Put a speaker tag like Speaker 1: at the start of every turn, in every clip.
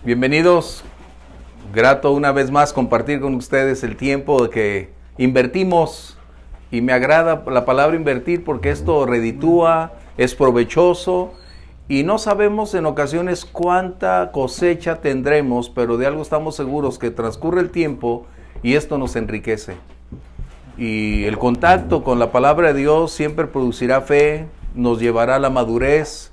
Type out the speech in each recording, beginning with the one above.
Speaker 1: Bienvenidos, grato una vez más compartir con ustedes el tiempo que invertimos y me agrada la palabra invertir porque esto reditúa, es provechoso y no sabemos en ocasiones cuánta cosecha tendremos, pero de algo estamos seguros que transcurre el tiempo y esto nos enriquece. Y el contacto con la palabra de Dios siempre producirá fe, nos llevará a la madurez,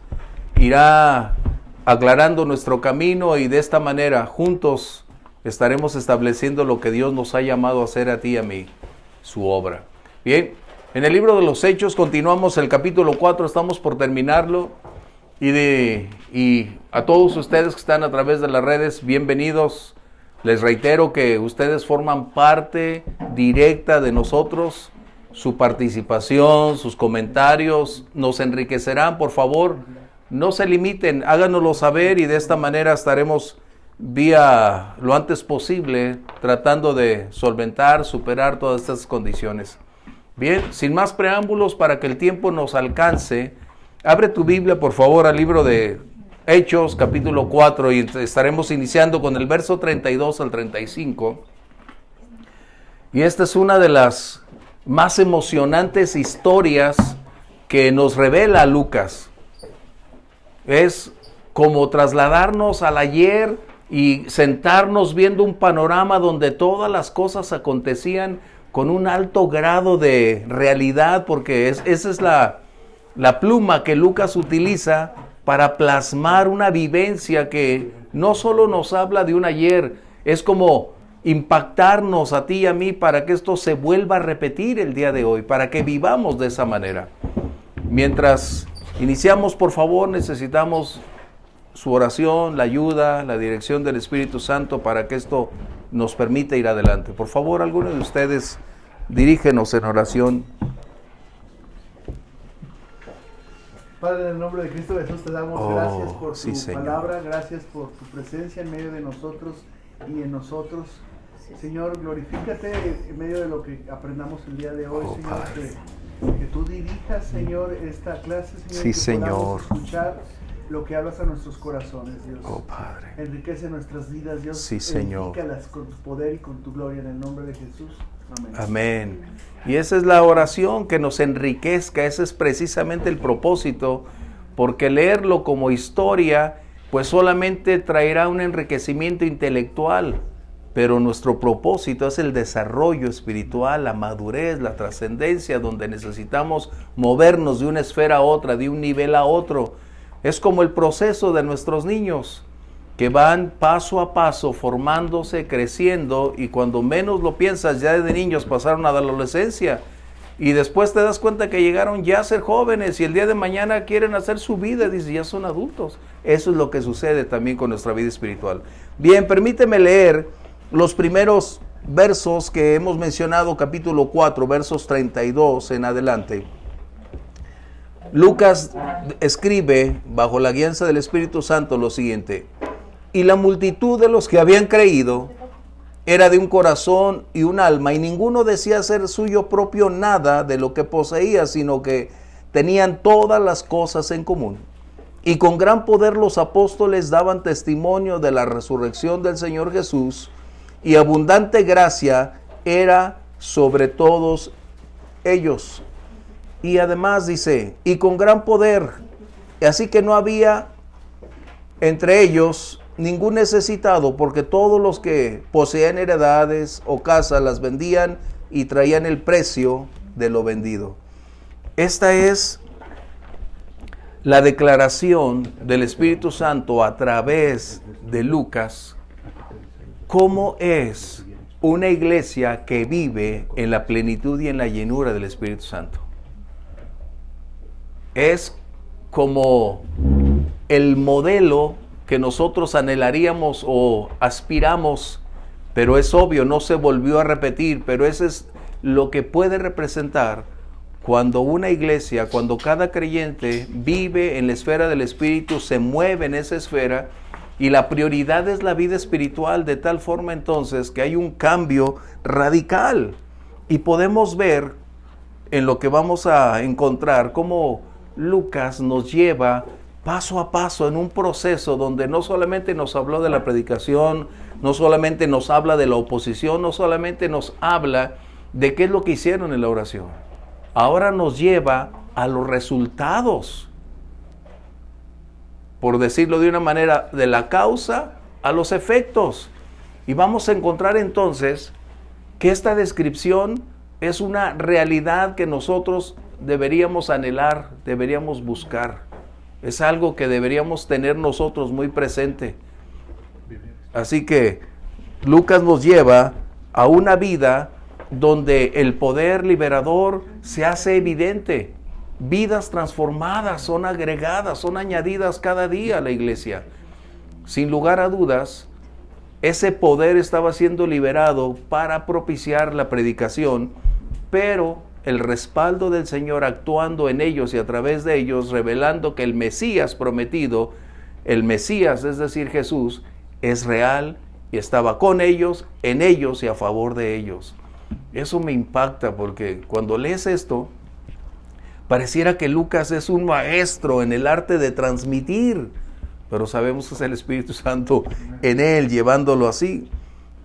Speaker 1: irá aclarando nuestro camino y de esta manera juntos estaremos estableciendo lo que Dios nos ha llamado a hacer a ti y a mí, su obra. Bien, en el libro de los Hechos continuamos el capítulo 4, estamos por terminarlo y a todos ustedes que están a través de las redes, bienvenidos. Les reitero que ustedes forman parte directa de nosotros, su participación, sus comentarios nos enriquecerán, por favor. No se limiten, háganoslo saber y de esta manera estaremos vía lo antes posible tratando de solventar, superar todas estas condiciones. Bien, sin más preámbulos para que el tiempo nos alcance, abre tu Biblia por favor al libro de Hechos capítulo 4 y estaremos iniciando con el verso 32 al 35. Y esta es una de las más emocionantes historias que nos revela Lucas. Es como trasladarnos al ayer y sentarnos viendo un panorama donde todas las cosas acontecían con un alto grado de realidad, porque esa es la pluma que Lucas utiliza para plasmar una vivencia que no solo nos habla de un ayer, es como impactarnos a ti y a mí para que esto se vuelva a repetir el día de hoy, para que vivamos de esa manera. Mientras iniciamos, por favor, necesitamos su oración, la ayuda, la dirección del Espíritu Santo para que esto nos permita ir adelante. Por favor, alguno de ustedes dirígenos en oración.
Speaker 2: Padre, en el nombre de Cristo Jesús te damos gracias por tu
Speaker 1: Señor.
Speaker 2: palabra, gracias por tu presencia en medio de nosotros y en nosotros. Señor, glorifícate en medio de lo que aprendamos el día de hoy, Señor, que tú dirijas, Señor, esta clase, Señor,
Speaker 1: Sí,
Speaker 2: que
Speaker 1: Señor.
Speaker 2: podamos escuchar lo que hablas a nuestros corazones, Dios.
Speaker 1: Oh, Padre.
Speaker 2: Enriquece nuestras vidas, Dios.
Speaker 1: Sí, Señor.
Speaker 2: Edifícalas con tu poder y con tu gloria en el nombre de Jesús. Amén.
Speaker 1: Amén. Y esa es la oración, que nos enriquezca, ese es precisamente el propósito, porque leerlo como historia, pues solamente traerá un enriquecimiento intelectual, pero nuestro propósito es el desarrollo espiritual, la madurez, la trascendencia, donde necesitamos movernos de una esfera a otra, de un nivel a otro. Es como el proceso de nuestros niños, que van paso a paso formándose, creciendo, y cuando menos lo piensas, ya de niños pasaron a la adolescencia, y después te das cuenta que llegaron ya a ser jóvenes, y el día de mañana quieren hacer su vida, dice, ya son adultos. Eso es lo que sucede también con nuestra vida espiritual. Bien, permíteme leer los primeros versos que hemos mencionado, capítulo 4, versos 32 en adelante. Lucas escribe, bajo la guianza del Espíritu Santo, lo siguiente: y la multitud de los que habían creído era de un corazón y un alma, y ninguno decía ser suyo propio nada de lo que poseía, sino que tenían todas las cosas en común. Y con gran poder los apóstoles daban testimonio de la resurrección del Señor Jesús, y abundante gracia era sobre todos ellos. Y además dice, y con gran poder, así que no había entre ellos ningún necesitado, porque todos los que poseían heredades o casas las vendían y traían el precio de lo vendido. Esta es la declaración del Espíritu Santo a través de Lucas. ¿Cómo es una iglesia que vive en la plenitud y en la llenura del Espíritu Santo? Es como el modelo que nosotros anhelaríamos o aspiramos, pero es obvio, no se volvió a repetir, pero eso es lo que puede representar cuando una iglesia, cuando cada creyente vive en la esfera del Espíritu, se mueve en esa esfera, y la prioridad es la vida espiritual, de tal forma entonces que hay un cambio radical, y podemos ver en lo que vamos a encontrar cómo Lucas nos lleva paso a paso en un proceso donde no solamente nos habló de la predicación, no solamente nos habla de la oposición, no solamente nos habla de qué es lo que hicieron en la oración. Ahora nos lleva a los resultados, por decirlo de una manera, de la causa a los efectos. Y vamos a encontrar entonces que esta descripción es una realidad que nosotros deberíamos anhelar, deberíamos buscar. Es algo que deberíamos tener nosotros muy presente. Así que Lucas nos lleva a una vida donde el poder liberador se hace evidente. Vidas transformadas son agregadas, son añadidas cada día a la iglesia. Sin lugar a dudas, ese poder estaba siendo liberado para propiciar la predicación, pero el respaldo del Señor actuando en ellos y a través de ellos, revelando que el Mesías prometido, el Mesías, es decir, Jesús, es real y estaba con ellos, en ellos y a favor de ellos. Eso me impacta porque cuando lees esto, pareciera que Lucas es un maestro en el arte de transmitir, pero sabemos que es el Espíritu Santo en él, llevándolo así.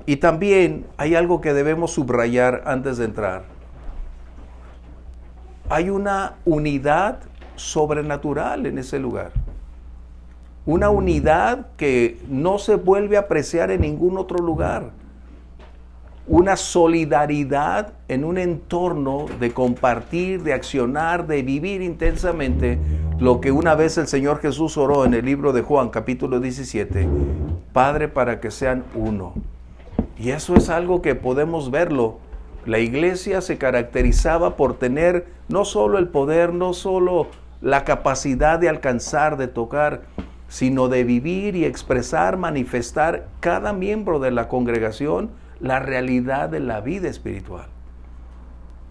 Speaker 1: Y también hay algo que debemos subrayar antes de entrar. Hay una unidad sobrenatural en ese lugar. Una unidad que no se vuelve a apreciar en ningún otro lugar. Una solidaridad en un entorno de compartir, de accionar, de vivir intensamente lo que una vez el Señor Jesús oró en el libro de Juan, capítulo 17. Padre, para que sean uno. Y eso es algo que podemos verlo. La iglesia se caracterizaba por tener no solo el poder, no solo la capacidad de alcanzar, de tocar, sino de vivir y expresar, manifestar cada miembro de la congregación la realidad de la vida espiritual.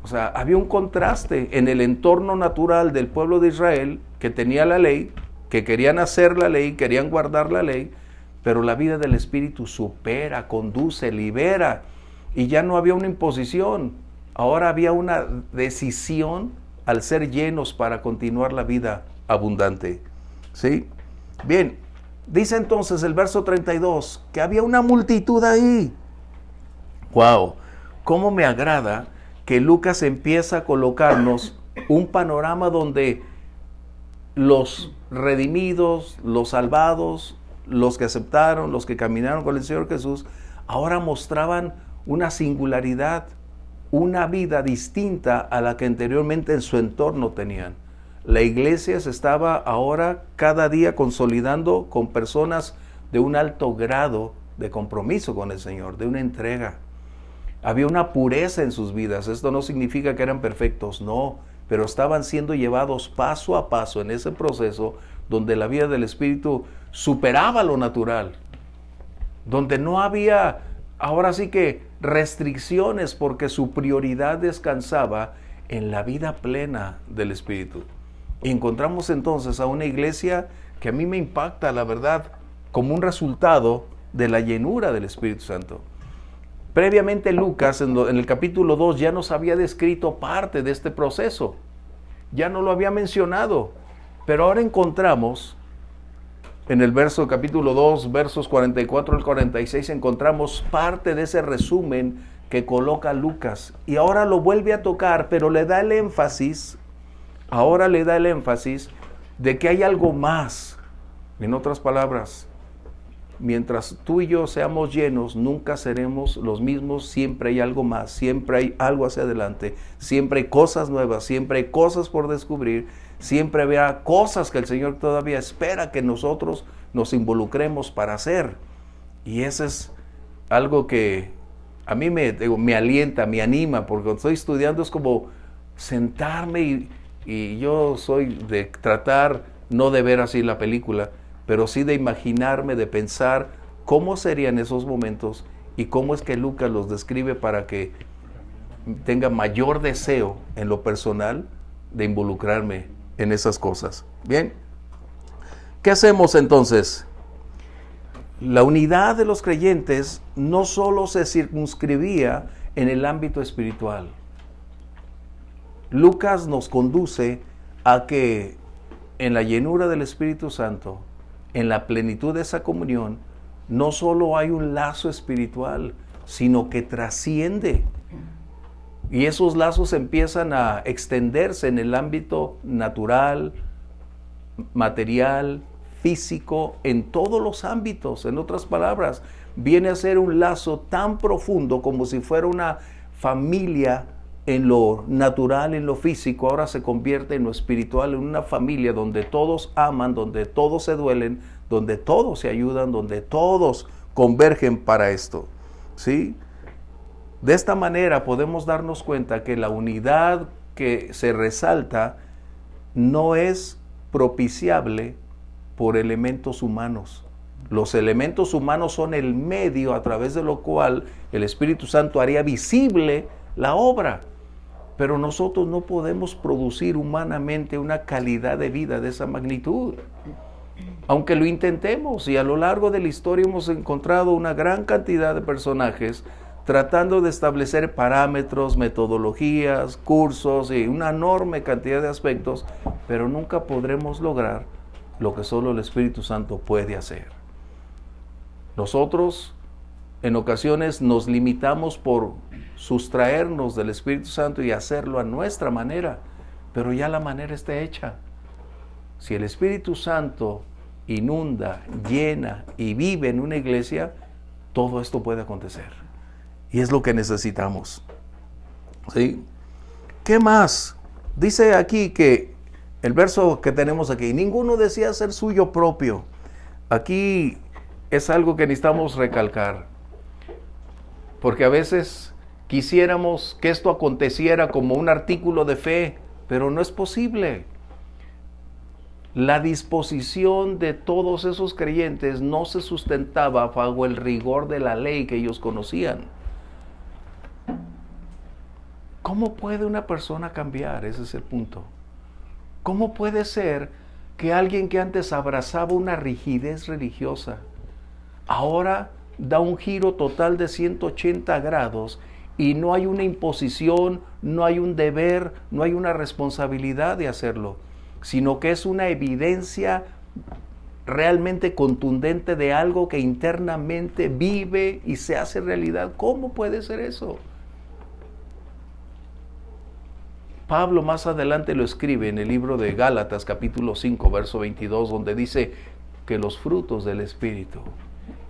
Speaker 1: O sea, había un contraste en el entorno natural del pueblo de Israel que tenía la ley, que querían hacer la ley, querían guardar la ley, pero la vida del Espíritu supera, conduce, libera. Y ya no había una imposición, ahora había una decisión al ser llenos para continuar la vida abundante. ¿Sí? Bien, dice entonces el verso 32 que había una multitud ahí. ¡Wow! ¿Cómo me agrada que Lucas empieza a colocarnos un panorama donde los redimidos, los salvados, los que aceptaron, los que caminaron con el Señor Jesús, ahora mostraban una singularidad, una vida distinta a la que anteriormente en su entorno tenían. La iglesia se estaba ahora cada día consolidando con personas de un alto grado de compromiso con el Señor, de una entrega. Había una pureza en sus vidas. Esto no significa que eran perfectos, no, pero estaban siendo llevados paso a paso en ese proceso donde la vida del Espíritu superaba lo natural, donde no había, ahora sí que, restricciones, porque su prioridad descansaba en la vida plena del Espíritu. Y encontramos entonces a una iglesia que a mí me impacta, la verdad, como un resultado de la llenura del Espíritu Santo. Previamente Lucas, en el capítulo 2, ya nos había descrito parte de este proceso. Ya no lo había mencionado. Pero ahora encontramos, en el capítulo 2, versos 44 al 46, encontramos parte de ese resumen que coloca Lucas. Y ahora lo vuelve a tocar, pero le da el énfasis, de que hay algo más. En otras palabras, mientras tú y yo seamos llenos, nunca seremos los mismos, siempre hay algo más, siempre hay algo hacia adelante, siempre hay cosas nuevas, siempre hay cosas por descubrir, siempre habrá cosas que el Señor todavía espera que nosotros nos involucremos para hacer. Y eso es algo que a mí me alienta, me anima, porque cuando estoy estudiando es como sentarme y yo soy de tratar, no de ver así la película, pero sí de imaginarme, de pensar cómo serían esos momentos y cómo es que Lucas los describe para que tenga mayor deseo en lo personal de involucrarme en esas cosas. Bien, ¿qué hacemos entonces? La unidad de los creyentes no solo se circunscribía en el ámbito espiritual. Lucas nos conduce a que en la llenura del Espíritu Santo, en la plenitud de esa comunión, no solo hay un lazo espiritual, sino que trasciende. Y esos lazos empiezan a extenderse en el ámbito natural, material, físico, en todos los ámbitos. En otras palabras, viene a ser un lazo tan profundo como si fuera una familia en lo natural, en lo físico. Ahora se convierte en lo espiritual, en una familia donde todos aman, donde todos se duelen, donde todos se ayudan, donde todos convergen para esto, ¿sí? De esta manera podemos darnos cuenta que la unidad que se resalta no es propiciable por elementos humanos. Los elementos humanos son el medio a través de lo cual el Espíritu Santo haría visible la obra. Pero nosotros no podemos producir humanamente una calidad de vida de esa magnitud. Aunque lo intentemos, y a lo largo de la historia hemos encontrado una gran cantidad de personajes tratando de establecer parámetros, metodologías, cursos y una enorme cantidad de aspectos, pero nunca podremos lograr lo que solo el Espíritu Santo puede hacer. Nosotros en ocasiones nos limitamos por sustraernos del Espíritu Santo y hacerlo a nuestra manera, pero ya la manera está hecha. Si el Espíritu Santo inunda, llena y vive en una iglesia, todo esto puede acontecer. Y es lo que necesitamos. ¿Sí? ¿Qué más? Dice aquí que el verso que tenemos aquí, ninguno decía ser suyo propio. Aquí es algo que necesitamos recalcar. Porque a veces quisiéramos que esto aconteciera como un artículo de fe, pero no es posible. La disposición de todos esos creyentes no se sustentaba bajo el rigor de la ley que ellos conocían. ¿Cómo puede una persona cambiar? Ese es el punto. ¿Cómo puede ser que alguien que antes abrazaba una rigidez religiosa, ahora da un giro total de 180 grados y no hay una imposición, no hay un deber, no hay una responsabilidad de hacerlo, sino que es una evidencia realmente contundente de algo que internamente vive y se hace realidad? ¿Cómo puede ser eso? Pablo más adelante lo escribe en el libro de Gálatas capítulo 5 verso 22, donde dice que los frutos del Espíritu,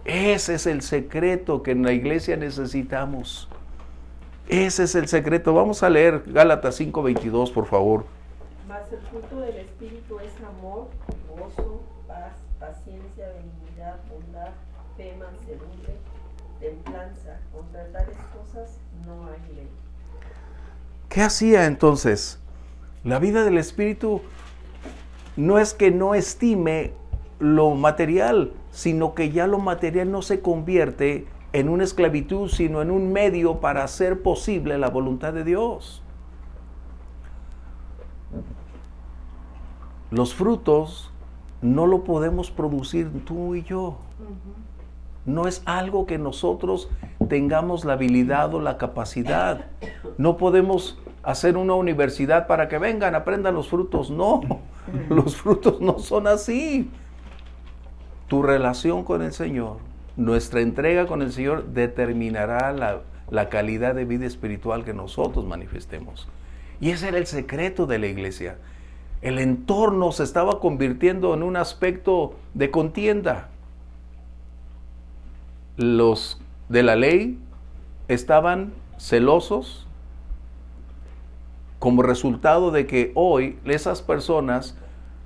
Speaker 1: ese es el secreto que en la iglesia necesitamos. Ese es el secreto. Vamos a leer Gálatas 5, 22, por favor.
Speaker 3: Mas el fruto del Espíritu es amor, gozo, paz, paciencia, benignidad, bondad, fe, mansedumbre, templanza. Contra tales cosas no hay ley.
Speaker 1: ¿Qué hacía entonces? La vida del Espíritu no es que no estime lo material, sino que ya lo material no se convierte en una esclavitud, sino en un medio para hacer posible la voluntad de Dios. Los frutos no lo podemos producir tú y yo. No es algo que nosotros tengamos la habilidad o la capacidad. No podemos hacer una universidad para que vengan, aprendan los frutos. No, los frutos no son así. Tu relación con el Señor, nuestra entrega con el Señor determinará la calidad de vida espiritual que nosotros manifestemos. Y ese era el secreto de la iglesia. El entorno se estaba convirtiendo en un aspecto de contienda. Los de la ley estaban celosos como resultado de que hoy esas personas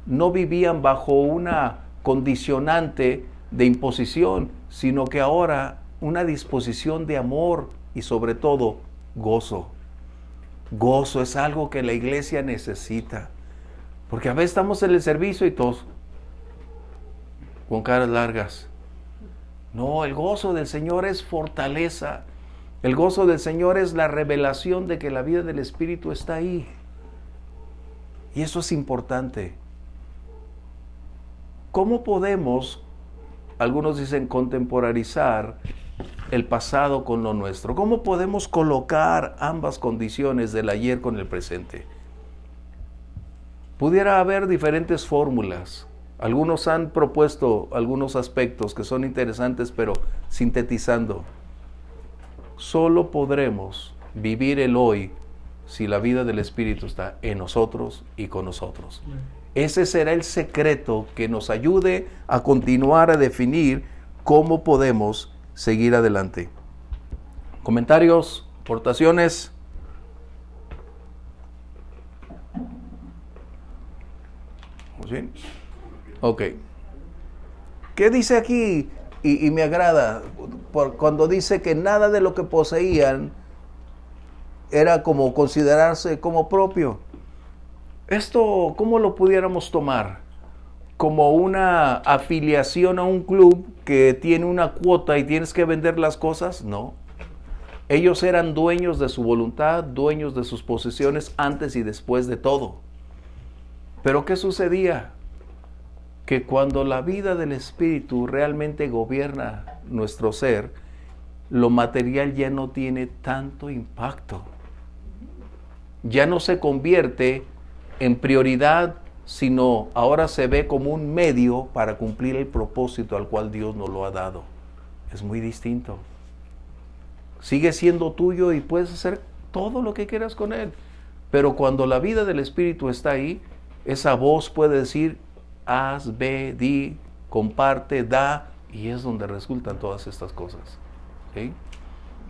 Speaker 1: no vivían bajo una condicionante de imposición, sino que ahora una disposición de amor y sobre todo gozo. Gozo es algo que la iglesia necesita, porque a veces estamos en el servicio y todos con caras largas. No, el gozo del Señor es fortaleza. El gozo del Señor es la revelación de que la vida del Espíritu está ahí. Y eso es importante. ¿Cómo podemos, algunos dicen, contemporarizar el pasado con lo nuestro? ¿Cómo podemos colocar ambas condiciones del ayer con el presente? Pudiera haber diferentes fórmulas. Algunos han propuesto algunos aspectos que son interesantes, pero sintetizando, solo podremos vivir el hoy si la vida del Espíritu está en nosotros y con nosotros. Ese será el secreto que nos ayude a continuar a definir cómo podemos seguir adelante. ¿Comentarios? ¿Aportaciones? ¿Sí? Ok. ¿Qué dice aquí? Y me agrada, cuando dice que nada de lo que poseían era como considerarse como propio. Esto, ¿cómo lo pudiéramos tomar? ¿Como una afiliación a un club que tiene una cuota y tienes que vender las cosas? No. Ellos eran dueños de su voluntad, dueños de sus posesiones antes y después de todo. Pero ¿qué sucedía? Que cuando la vida del Espíritu realmente gobierna nuestro ser, lo material ya no tiene tanto impacto. Ya no se convierte en prioridad, sino ahora se ve como un medio para cumplir el propósito al cual Dios nos lo ha dado. Es muy distinto. Sigue siendo tuyo y puedes hacer todo lo que quieras con él. Pero cuando la vida del Espíritu está ahí, esa voz puede decir, haz, ve, di, comparte, da, y es donde resultan todas estas cosas. ¿Sí?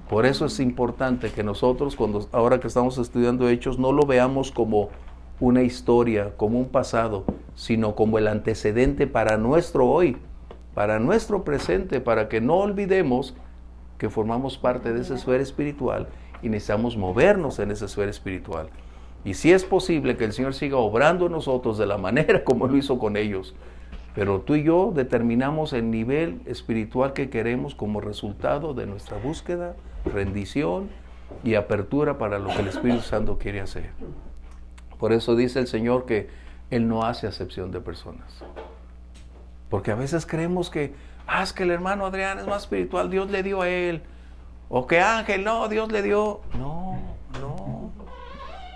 Speaker 1: Por eso es importante que nosotros, ahora que estamos estudiando Hechos, no lo veamos como una historia, como un pasado, sino como el antecedente para nuestro hoy, para nuestro presente, para que no olvidemos que formamos parte de esa esfera espiritual y necesitamos movernos en esa esfera espiritual. Y si es posible que el Señor siga obrando en nosotros de la manera como lo hizo con ellos, pero tú y yo determinamos el nivel espiritual que queremos como resultado de nuestra búsqueda, rendición y apertura para lo que el Espíritu Santo quiere hacer. Por eso dice el Señor que Él no hace acepción de personas. Porque a veces creemos que, es que el hermano Adrián es más espiritual, Dios le dio a él. O que Ángel, no, Dios le dio. No.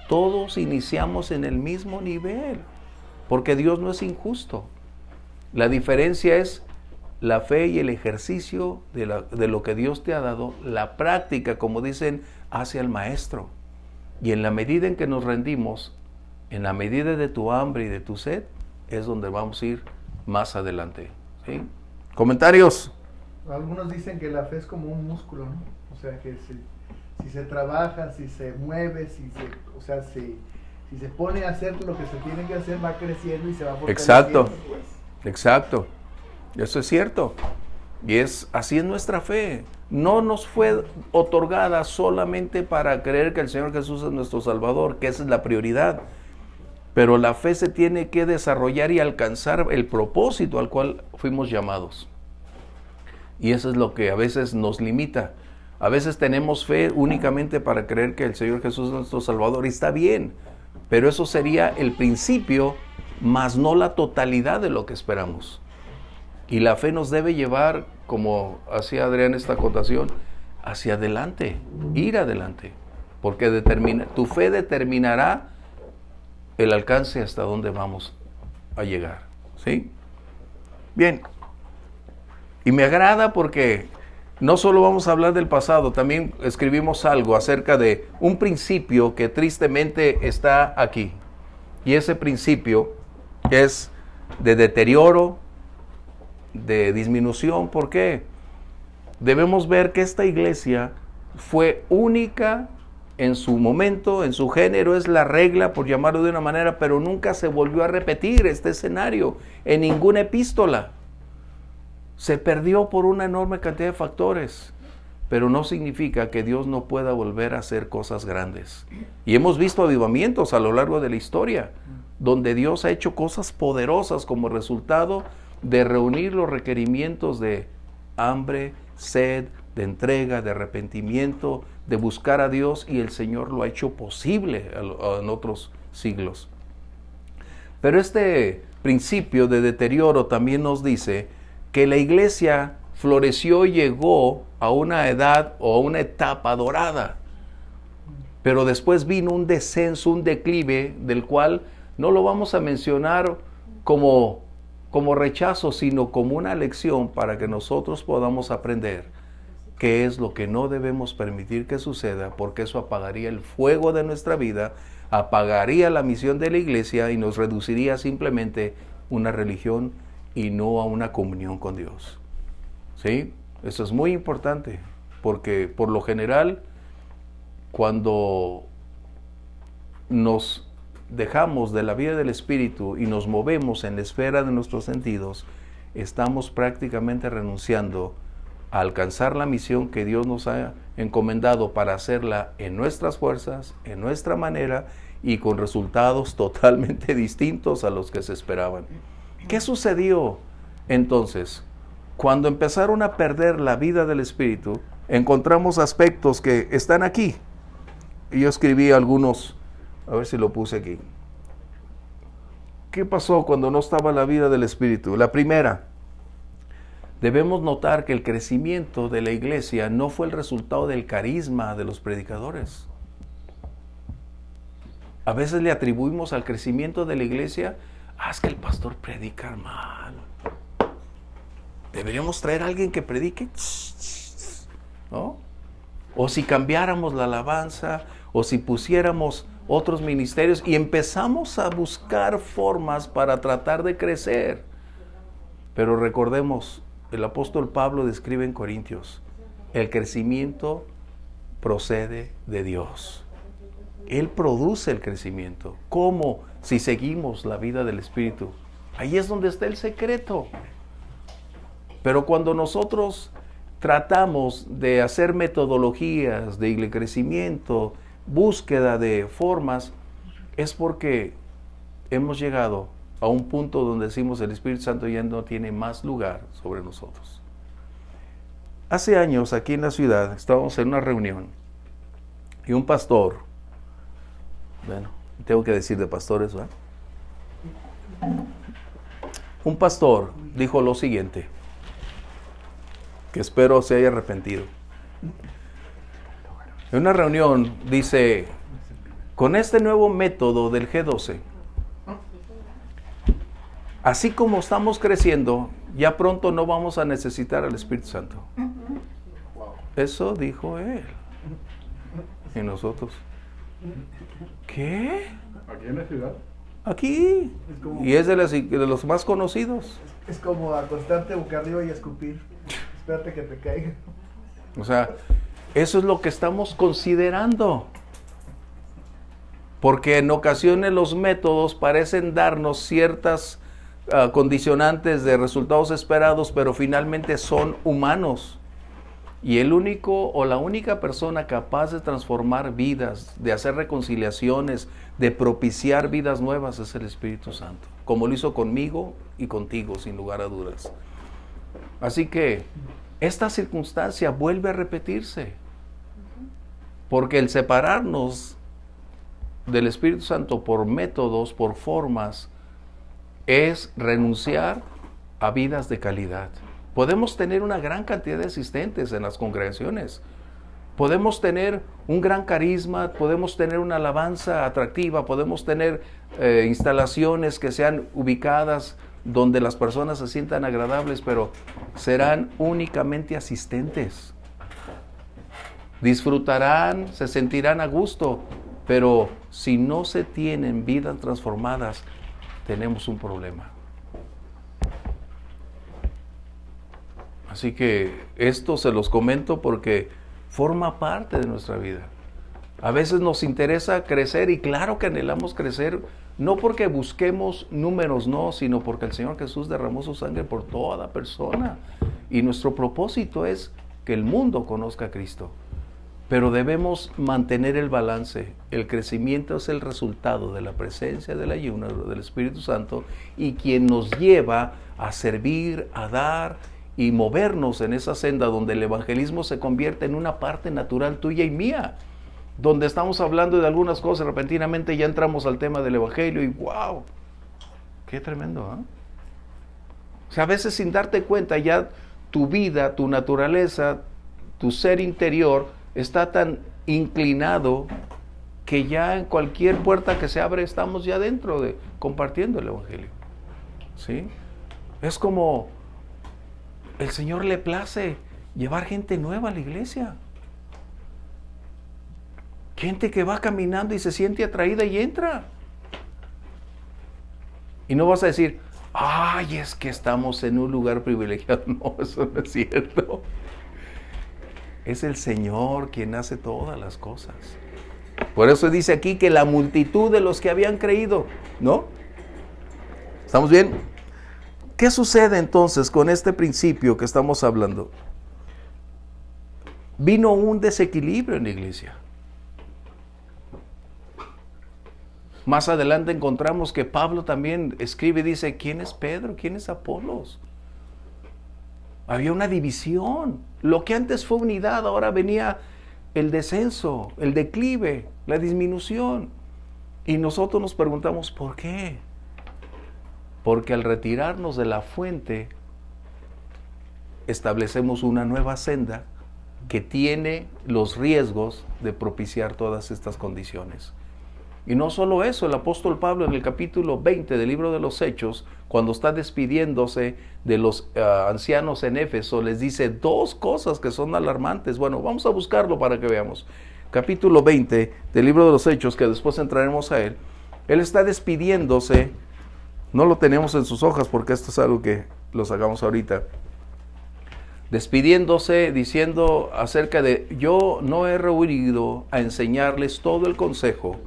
Speaker 1: Todos iniciamos en el mismo nivel, porque Dios no es injusto. La diferencia es la fe y el ejercicio de lo que Dios te ha dado, la práctica, como dicen, hacia el maestro. Y en la medida en que nos rendimos, en la medida de tu hambre y de tu sed, es donde vamos a ir más adelante. ¿Sí? ¿Comentarios?
Speaker 2: Algunos dicen que la fe es como un músculo, ¿no? O sea, que si se trabaja, si se mueve, si se pone a hacer lo que se tiene que hacer, va creciendo y se va fortaleciendo.
Speaker 1: Exacto. Eso es cierto. Y así es nuestra fe. No nos fue otorgada solamente para creer que el Señor Jesús es nuestro Salvador, que esa es la prioridad. Pero la fe se tiene que desarrollar y alcanzar el propósito al cual fuimos llamados. Y eso es lo que a veces nos limita. A veces tenemos fe únicamente para creer que el Señor Jesús es nuestro Salvador, y está bien, pero eso sería el principio, más no la totalidad de lo que esperamos. Y la fe nos debe llevar, como hacía Adrián esta acotación, hacia adelante, ir adelante, porque tu fe determinará el alcance hasta donde vamos a llegar. ¿Sí? Bien, y me agrada porque no solo vamos a hablar del pasado, también escribimos algo acerca de un principio que tristemente está aquí. Y ese principio es de deterioro, de disminución. ¿Por qué? Debemos ver que esta iglesia fue única en su momento, en su género, es la regla, por llamarlo de una manera, pero nunca se volvió a repetir este escenario en ninguna epístola. Se perdió por una enorme cantidad de factores, pero no significa que Dios no pueda volver a hacer cosas grandes. Y hemos visto avivamientos a lo largo de la historia, donde Dios ha hecho cosas poderosas como resultado de reunir los requerimientos de hambre, sed, de entrega, de arrepentimiento, de buscar a Dios, y el Señor lo ha hecho posible en otros siglos. Pero este principio de deterioro también nos dice que la iglesia floreció y llegó a una edad o a una etapa dorada. Pero después vino un descenso, un declive, del cual no lo vamos a mencionar como rechazo, sino como una lección para que nosotros podamos aprender qué es lo que no debemos permitir que suceda, porque eso apagaría el fuego de nuestra vida, apagaría la misión de la iglesia y nos reduciría simplemente una religión y no a una comunión con Dios. ¿Sí? Eso es muy importante, porque por lo general, cuando nos dejamos de la vida del Espíritu y nos movemos en la esfera de nuestros sentidos, estamos prácticamente renunciando a alcanzar la misión que Dios nos ha encomendado para hacerla en nuestras fuerzas, en nuestra manera y con resultados totalmente distintos a los que se esperaban. ¿Qué sucedió entonces? Cuando empezaron a perder la vida del Espíritu, encontramos aspectos que están aquí. Y yo escribí algunos, a ver si lo puse aquí. ¿Qué pasó cuando no estaba la vida del Espíritu? La primera, debemos notar que el crecimiento de la iglesia no fue el resultado del carisma de los predicadores. A veces le atribuimos al crecimiento de la iglesia, es que el pastor predica mal. Deberíamos traer a alguien que predique, ¿no? O si cambiáramos la alabanza, o si pusiéramos otros ministerios y empezamos a buscar formas para tratar de crecer. Pero recordemos, el apóstol Pablo describe en Corintios, el crecimiento procede de Dios. Él produce el crecimiento. ¿Cómo? Si seguimos la vida del Espíritu. Ahí es donde está el secreto. Pero cuando nosotros tratamos de hacer metodologías de crecimiento, búsqueda de formas, es porque hemos llegado a un punto donde decimos el Espíritu Santo ya no tiene más lugar sobre nosotros. Hace años aquí en la ciudad estábamos en una reunión y un pastor, bueno, tengo que decir de pastores, ¿verdad? Un pastor dijo lo siguiente, que espero se haya arrepentido. En una reunión dice, con este nuevo método del G12, así como estamos creciendo, ya pronto no vamos a necesitar al Espíritu Santo. Eso dijo él. Y nosotros, ¿qué?
Speaker 2: ¿Aquí en la ciudad?
Speaker 1: Aquí. Y es de los más conocidos.
Speaker 2: Es como acostarte boca arriba y escupir. Espérate que te caiga.
Speaker 1: O sea, eso es lo que estamos considerando. Porque en ocasiones los métodos parecen darnos ciertas condicionantes de resultados esperados, pero finalmente son humanos. Y el único o la única persona capaz de transformar vidas, de hacer reconciliaciones, de propiciar vidas nuevas es el Espíritu Santo. Como lo hizo conmigo y contigo, sin lugar a dudas. Así que esta circunstancia vuelve a repetirse. Porque el separarnos del Espíritu Santo por métodos, por formas, es renunciar a vidas de calidad. Podemos tener una gran cantidad de asistentes en las congregaciones. Podemos tener un gran carisma, podemos tener una alabanza atractiva, podemos tener instalaciones que sean ubicadas donde las personas se sientan agradables, pero serán únicamente asistentes. Disfrutarán, se sentirán a gusto, pero si no se tienen vidas transformadas, tenemos un problema. Así que esto se los comento porque forma parte de nuestra vida. A veces nos interesa crecer y claro que anhelamos crecer, no porque busquemos números, no, sino porque el Señor Jesús derramó su sangre por toda persona. Y nuestro propósito es que el mundo conozca a Cristo. Pero debemos mantener el balance. El crecimiento es el resultado de la presencia del ayuno del Espíritu Santo y quien nos lleva a servir, a dar y movernos en esa senda donde el evangelismo se convierte en una parte natural tuya y mía. Donde estamos hablando de algunas cosas, repentinamente ya entramos al tema del evangelio y ¡wow! ¡Qué tremendo! O sea, a veces sin darte cuenta ya tu vida, tu naturaleza, tu ser interior está tan inclinado que ya en cualquier puerta que se abre estamos ya dentro de compartiendo el Evangelio. ¿Sí? Es como el Señor le place llevar gente nueva a la iglesia. Gente que va caminando y se siente atraída y entra. Y no vas a decir, ay, es que estamos en un lugar privilegiado. No, eso no es cierto. Es el Señor quien hace todas las cosas. Por eso dice aquí que la multitud de los que habían creído, ¿no? ¿Estamos bien? ¿Qué sucede entonces con este principio que estamos hablando? Vino un desequilibrio en la iglesia. Más adelante encontramos que Pablo también escribe y dice, ¿quién es Pedro? ¿Quién es Apolos? Había una división. Lo que antes fue unidad, ahora venía el descenso, el declive, la disminución. Y nosotros nos preguntamos, ¿por qué? Porque al retirarnos de la fuente, establecemos una nueva senda que tiene los riesgos de propiciar todas estas condiciones. Y no solo eso, el apóstol Pablo en el capítulo 20 del libro de los Hechos, cuando está despidiéndose de los ancianos en Éfeso, les dice dos cosas que son alarmantes. Bueno, vamos a buscarlo para que veamos. Capítulo 20 del libro de los Hechos, que después entraremos a él. Él está despidiéndose, no lo tenemos en sus hojas porque esto es algo que lo sacamos ahorita. Despidiéndose, diciendo acerca de, yo no he rehuido a enseñarles todo el consejo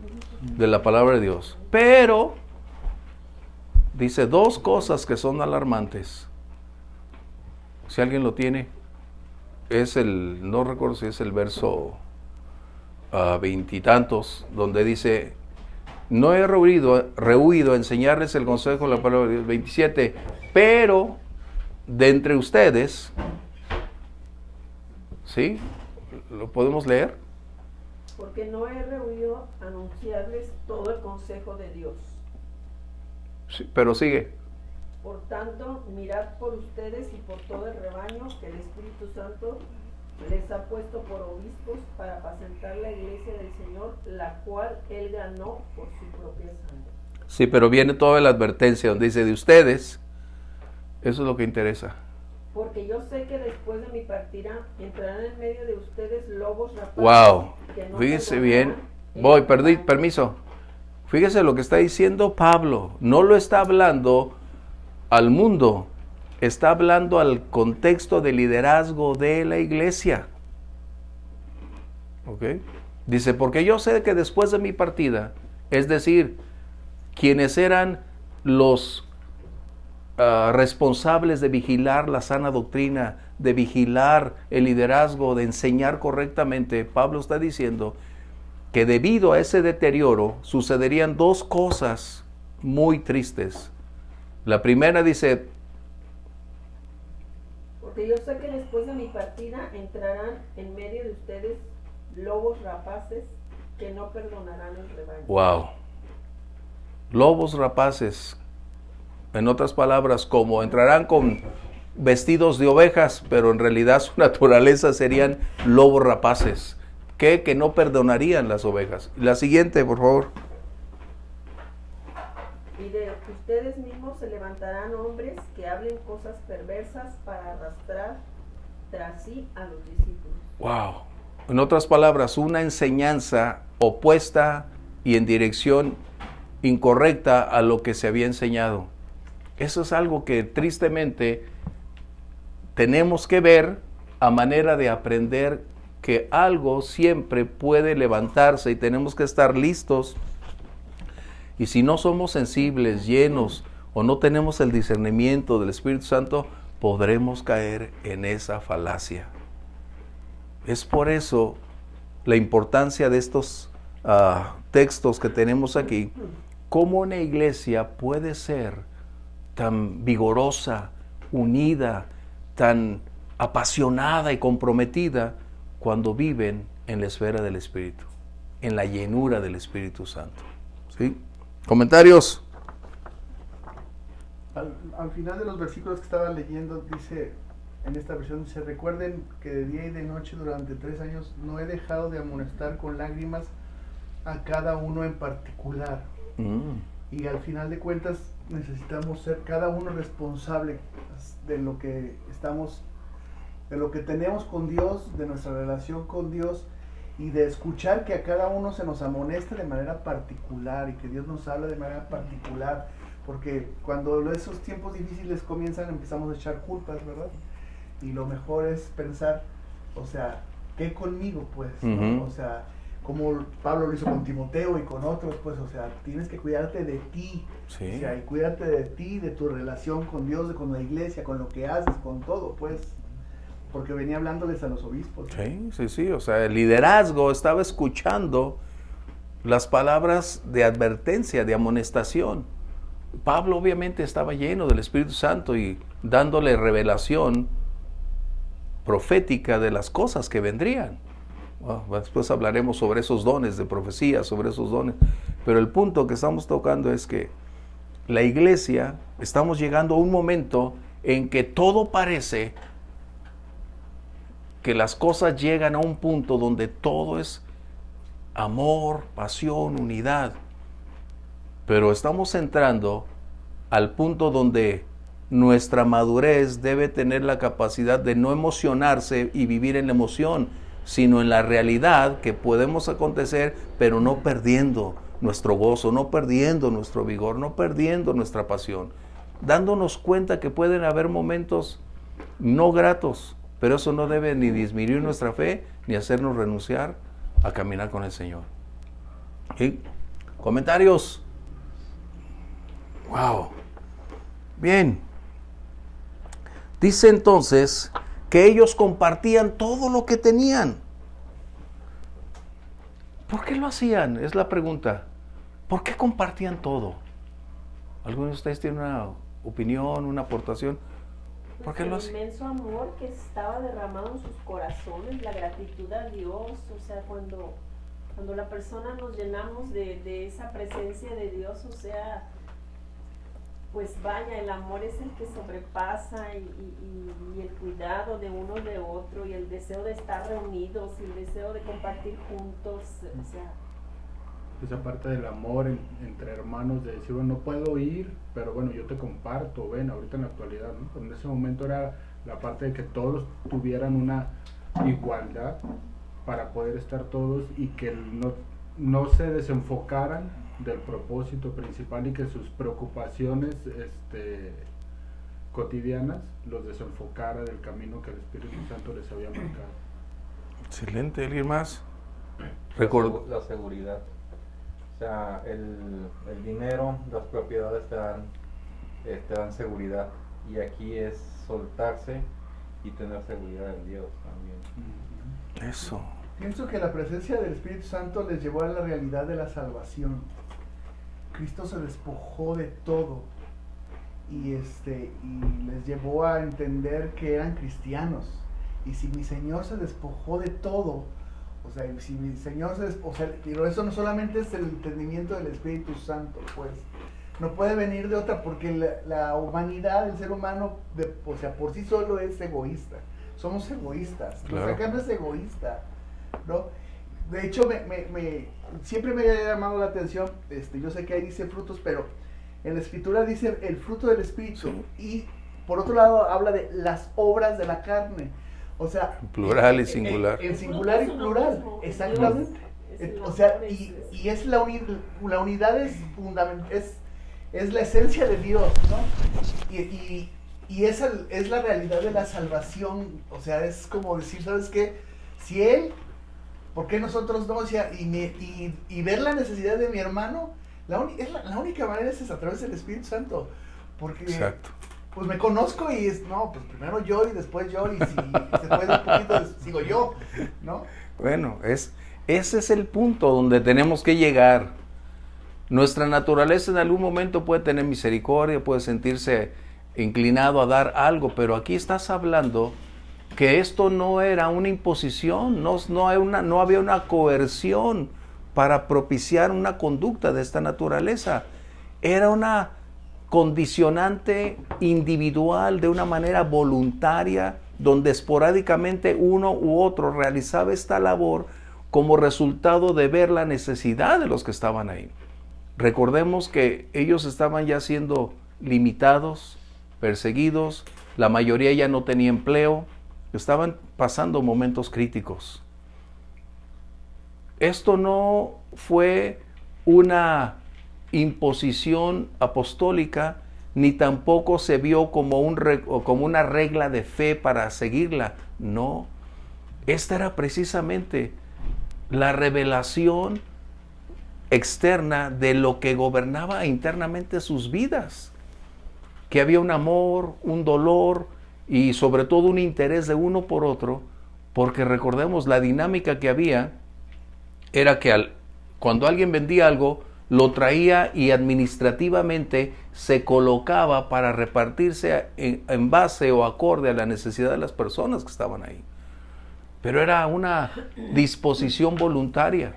Speaker 1: de la palabra de Dios, pero dice dos cosas que son alarmantes. Si alguien lo tiene, es no recuerdo si es el verso 20 y tantos, donde dice, no he rehuido a enseñarles el consejo de la palabra de Dios. 27, pero de entre ustedes, ¿sí? ¿Lo podemos leer?
Speaker 3: Porque no he rehuido anunciarles todo el consejo de Dios.
Speaker 1: Sí, pero sigue.
Speaker 3: Por tanto, mirad por ustedes y por todo el rebaño que el Espíritu Santo les ha puesto por obispos para apacentar la iglesia del Señor, la cual Él ganó por su propia sangre.
Speaker 1: Sí, pero viene toda la advertencia donde dice de ustedes. Eso es lo que interesa.
Speaker 3: Porque yo sé que después de mi partida entrarán en medio de ustedes lobos rapaces.
Speaker 1: Wow,
Speaker 3: que no
Speaker 1: fíjese
Speaker 3: perdonarán
Speaker 1: bien. Permiso. Fíjese lo que está diciendo Pablo. No lo está hablando al mundo. Está hablando al contexto de liderazgo de la iglesia. ¿Ok? Dice, porque yo sé que después de mi partida, es decir, quienes eran los responsables de vigilar la sana doctrina, de vigilar el liderazgo, de enseñar correctamente, Pablo está diciendo que debido a ese deterioro sucederían dos cosas muy tristes. La primera dice,
Speaker 3: porque yo sé que después de mi partida entrarán en medio de ustedes lobos rapaces que no perdonarán el rebaño.
Speaker 1: wow, lobos rapaces. En otras palabras, como entrarán con vestidos de ovejas, pero en realidad su naturaleza serían lobos rapaces, que no perdonarían las ovejas. La siguiente, por favor.
Speaker 3: Y de ustedes mismos se levantarán hombres que hablen cosas perversas para arrastrar tras sí a los discípulos.
Speaker 1: Wow. En otras palabras, una enseñanza opuesta y en dirección incorrecta a lo que se había enseñado. Eso es algo que tristemente tenemos que ver a manera de aprender que algo siempre puede levantarse y tenemos que estar listos. Y si no somos sensibles, llenos o no tenemos el discernimiento del Espíritu Santo, podremos caer en esa falacia. Es por eso la importancia de estos textos que tenemos aquí. ¿Cómo una iglesia puede ser tan vigorosa, unida, tan apasionada y comprometida cuando viven en la esfera del Espíritu, en la llenura del Espíritu Santo? ¿Sí? ¿Comentarios?
Speaker 2: Al final de los versículos que estaba leyendo, dice, en esta versión, dice, recuerden que de día y de noche durante 3 años no he dejado de amonestar con lágrimas a cada uno en particular. Y al final de cuentas necesitamos ser cada uno responsable de lo que estamos, de lo que tenemos con Dios, de nuestra relación con Dios, y de escuchar que a cada uno se nos amoneste de manera particular y que Dios nos habla de manera particular, porque cuando esos tiempos difíciles comienzan empezamos a echar culpas, ¿verdad? Y lo mejor es pensar, o sea, ¿qué conmigo pues? ¿No? O sea, como Pablo lo hizo con Timoteo y con otros, pues, o sea, tienes que cuidarte de ti,
Speaker 1: Sí.
Speaker 2: o sea, y cuídate de ti, de tu relación con Dios, con la iglesia, con lo que haces, con todo, pues, porque venía hablándoles a los obispos.
Speaker 1: Sí, o sea, el liderazgo estaba escuchando las palabras de advertencia, de amonestación. Pablo obviamente estaba lleno del Espíritu Santo y dándole revelación profética de las cosas que vendrían. Bueno, después hablaremos sobre esos dones de profecía, sobre esos dones. Pero el punto que estamos tocando es que la iglesia, estamos llegando a un momento en que todo parece que las cosas llegan a un punto donde todo es amor, pasión, unidad. Pero estamos entrando al punto donde nuestra madurez debe tener la capacidad de no emocionarse y vivir en la emoción, sino en la realidad que podemos acontecer, pero no perdiendo nuestro gozo, no perdiendo nuestro vigor, no perdiendo nuestra pasión, dándonos cuenta que pueden haber momentos no gratos, pero eso no debe ni disminuir nuestra fe, ni hacernos renunciar a caminar con el Señor. ¿Sí? ¿Comentarios? Wow. Bien. Dice entonces que ellos compartían todo lo que tenían. ¿Por qué lo hacían? Es la pregunta. ¿Por qué compartían todo? ¿Alguno de ustedes tiene una opinión, una aportación? ¿Por qué lo hacían?
Speaker 3: El inmenso amor que estaba derramado en sus corazones, la gratitud a Dios, o sea, cuando la persona nos llenamos de esa presencia de Dios, o sea, pues vaya, el amor es el que sobrepasa y el cuidado de uno de otro y el deseo de estar reunidos y el deseo de compartir juntos, o sea.
Speaker 4: Esa parte del amor entre hermanos, de decir, bueno, no puedo ir, pero bueno, yo te comparto, ven, ahorita en la actualidad, ¿no? Pero en ese momento era la parte de que todos tuvieran una igualdad para poder estar todos y que no se desenfocaran del propósito principal y que sus preocupaciones cotidianas los desenfocara del camino que el Espíritu Santo les había marcado.
Speaker 1: Excelente, ¿alguien más?
Speaker 5: La seguridad. O sea, el dinero, las propiedades te dan seguridad. Y aquí es soltarse y tener seguridad en Dios también.
Speaker 1: Eso.
Speaker 2: Pienso que la presencia del Espíritu Santo les llevó a la realidad de la salvación. Cristo se despojó de todo y les llevó a entender que eran cristianos. Y si mi Señor se despojó de todo, o sea, si mi Señor pero eso no solamente es el entendimiento del Espíritu Santo, pues no puede venir de otra, porque la humanidad, el ser humano, o sea, por sí solo es egoísta. Somos egoístas.
Speaker 1: Claro.
Speaker 2: Nuestra carne es egoísta, ¿no? De hecho, siempre me ha llamado la atención, yo sé que ahí dice frutos, pero en la Escritura dice el fruto del Espíritu, y por otro lado habla de las obras de la carne. O sea,
Speaker 1: Plural y singular.
Speaker 2: En singular y plural, exactamente. O sea, y es la unidad es fundamental, es la esencia de Dios, ¿no? Y esa es la realidad de la salvación. O sea, es como decir, ¿sabes qué? Si Él, ¿por qué nosotros no? O sea, y ver la necesidad de mi hermano, la única manera es a través del Espíritu Santo. Porque
Speaker 1: Exacto.
Speaker 2: pues me conozco y pues primero yo y después yo, y si se puede un poquito, sigo yo, ¿no?
Speaker 1: Bueno, ese es el punto donde tenemos que llegar. Nuestra naturaleza en algún momento puede tener misericordia, puede sentirse inclinado a dar algo, pero aquí estás hablando que esto no era una imposición, no había una coerción para propiciar una conducta de esta naturaleza. Era una condicionante individual de una manera voluntaria, donde esporádicamente uno u otro realizaba esta labor como resultado de ver la necesidad de los que estaban ahí. Recordemos que ellos estaban ya siendo limitados, perseguidos, la mayoría ya no tenía empleo, estaban pasando momentos críticos. Esto no fue una imposición apostólica, ni tampoco se vio como una regla de fe para seguirla. No, esta era precisamente la revelación externa de lo que gobernaba internamente sus vidas. Que había un amor, un dolor y sobre todo un interés de uno por otro, porque recordemos la dinámica que había era que cuando alguien vendía algo, lo traía y administrativamente se colocaba para repartirse en base o acorde a la necesidad de las personas que estaban ahí. Pero era una disposición voluntaria.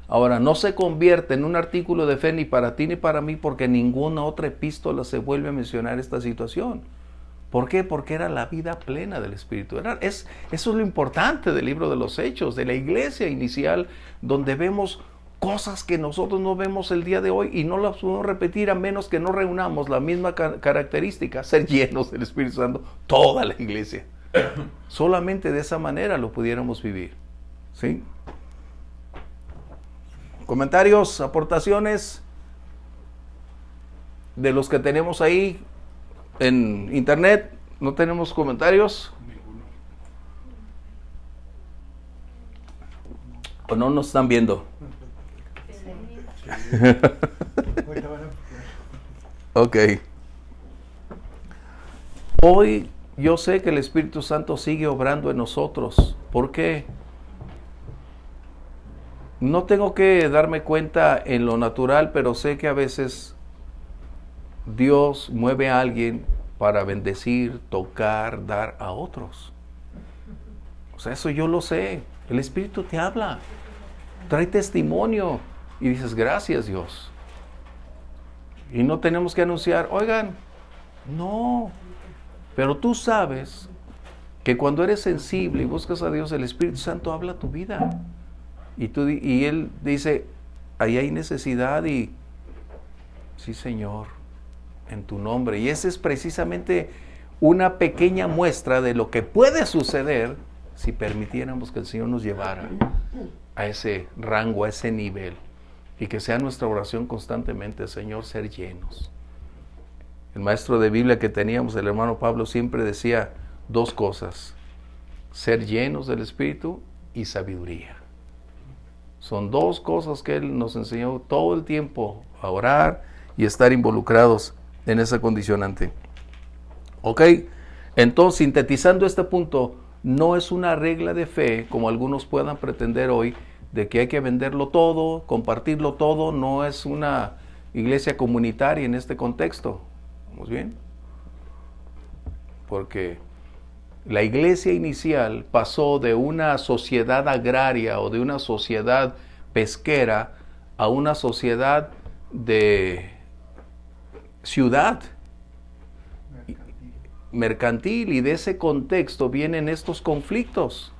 Speaker 1: Ahora, no se convierte en un artículo de fe ni para ti ni para mí, porque ninguna otra epístola se vuelve a mencionar esta situación. ¿Por qué? Porque era la vida plena del Espíritu. Eso es lo importante del libro de los Hechos, de la iglesia inicial, donde vemos cosas que nosotros no vemos el día de hoy y no las podemos repetir a menos que no reunamos la misma característica, ser llenos del Espíritu Santo, toda la iglesia. Solamente de esa manera lo pudiéramos vivir. ¿Sí? Comentarios, aportaciones de los que tenemos ahí en internet. ¿No tenemos comentarios? ¿O no nos están viendo? Ok. Hoy yo sé que el Espíritu Santo sigue obrando en nosotros. ¿Por qué? No tengo que darme cuenta en lo natural, pero sé que a veces Dios mueve a alguien para bendecir, tocar, dar a otros. O sea, eso yo lo sé. El Espíritu te habla, trae testimonio y dices, gracias Dios. Y no tenemos que anunciar, oigan, no. Pero tú sabes que cuando eres sensible y buscas a Dios, el Espíritu Santo habla a tu vida. Y Él dice, ahí hay necesidad y sí Señor, en tu nombre. Y esa es precisamente una pequeña muestra de lo que puede suceder si permitiéramos que el Señor nos llevara a ese rango, a ese nivel. Y que sea nuestra oración constantemente, Señor, ser llenos. El maestro de Biblia que teníamos, el hermano Pablo, siempre decía dos cosas: ser llenos del Espíritu y sabiduría. Son dos cosas que Él nos enseñó todo el tiempo a orar y estar involucrados en esa condicionante. ¿Ok? Entonces, sintetizando este punto, no es una regla de fe, como algunos puedan pretender hoy, de que hay que venderlo todo, compartirlo todo. No es una iglesia comunitaria en este contexto. ¿Vamos bien? Porque la iglesia inicial pasó de una sociedad agraria o de una sociedad pesquera a una sociedad de ciudad mercantil, y de ese contexto vienen estos conflictos,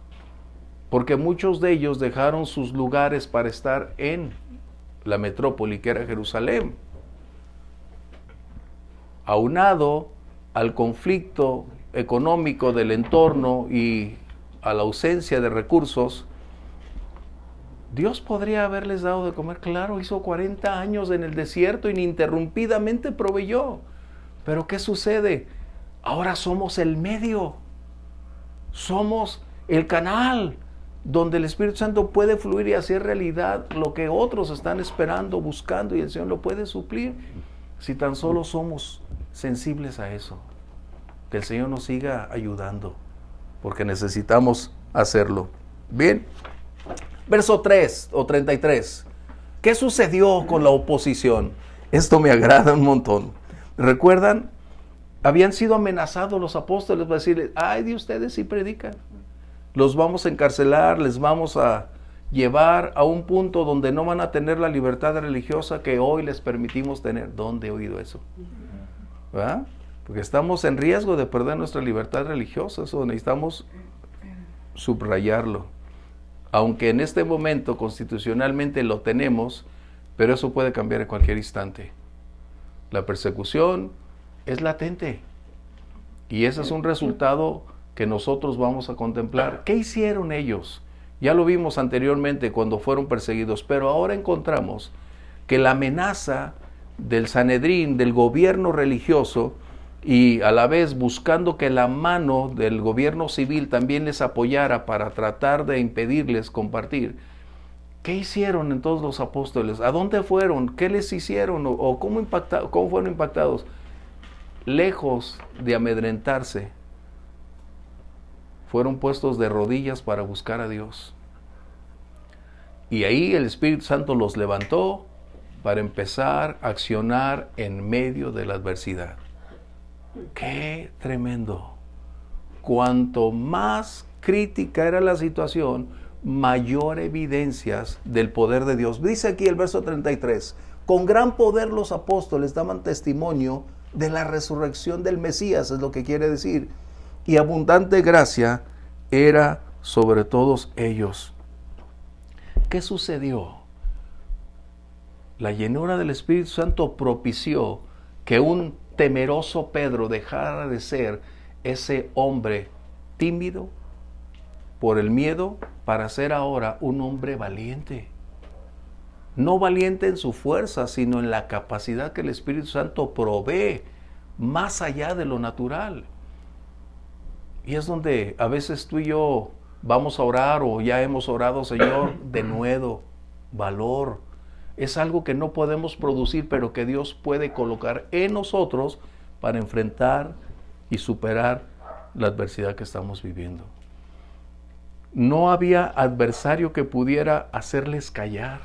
Speaker 1: porque muchos de ellos dejaron sus lugares para estar en la metrópoli que era Jerusalén. Aunado al conflicto económico del entorno y a la ausencia de recursos, Dios podría haberles dado de comer. Claro, hizo 40 años en el desierto, ininterrumpidamente proveyó. Pero ¿qué sucede? Ahora somos el medio, somos el canal donde el Espíritu Santo puede fluir y hacer realidad lo que otros están esperando, buscando, y el Señor lo puede suplir si tan solo somos sensibles a eso. Que el Señor nos siga ayudando, porque necesitamos hacerlo. Bien, verso 3 o 33. ¿Qué sucedió con la oposición? Esto me agrada un montón. ¿Recuerdan? Habían sido amenazados los apóstoles para decirles, ay de ustedes si predican. Los vamos a encarcelar, les vamos a llevar a un punto donde no van a tener la libertad religiosa que hoy les permitimos tener. ¿Dónde he oído eso? ¿Verdad? Porque estamos en riesgo de perder nuestra libertad religiosa. Eso necesitamos subrayarlo. aunque en este momento constitucionalmente lo tenemos, pero eso puede cambiar en cualquier instante. La persecución es latente y ese es un resultado que nosotros vamos a contemplar. ¿Qué hicieron ellos? Ya lo vimos anteriormente cuando fueron perseguidos, pero ahora encontramos que la amenaza del Sanedrín, del gobierno religioso, y a la vez buscando que la mano del gobierno civil también les apoyara para tratar de impedirles compartir. ¿Qué hicieron entonces los apóstoles? ¿A dónde fueron? ¿Qué les hicieron? ¿O cómo fueron impactados? Lejos de amedrentarse, fueron puestos de rodillas para buscar a Dios. Y ahí el Espíritu Santo los levantó para empezar a accionar en medio de la adversidad. ¡Qué tremendo! Cuanto más crítica era la situación, mayor evidencias del poder de Dios. Dice aquí el verso 33, con gran poder los apóstoles daban testimonio de la resurrección del Mesías, es lo que quiere decir, y abundante gracia era sobre todos ellos. ¿Qué sucedió? La llenura del Espíritu Santo propició que un temeroso Pedro dejara de ser ese hombre tímido por el miedo para ser ahora un hombre valiente. No valiente en su fuerza, sino en la capacidad que el Espíritu Santo provee más allá de lo natural. Y es donde a veces tú y yo vamos a orar o ya hemos orado, Señor, denuedo, valor. Es algo que no podemos producir, pero que Dios puede colocar en nosotros para enfrentar y superar la adversidad que estamos viviendo. No había adversario que pudiera hacerles callar.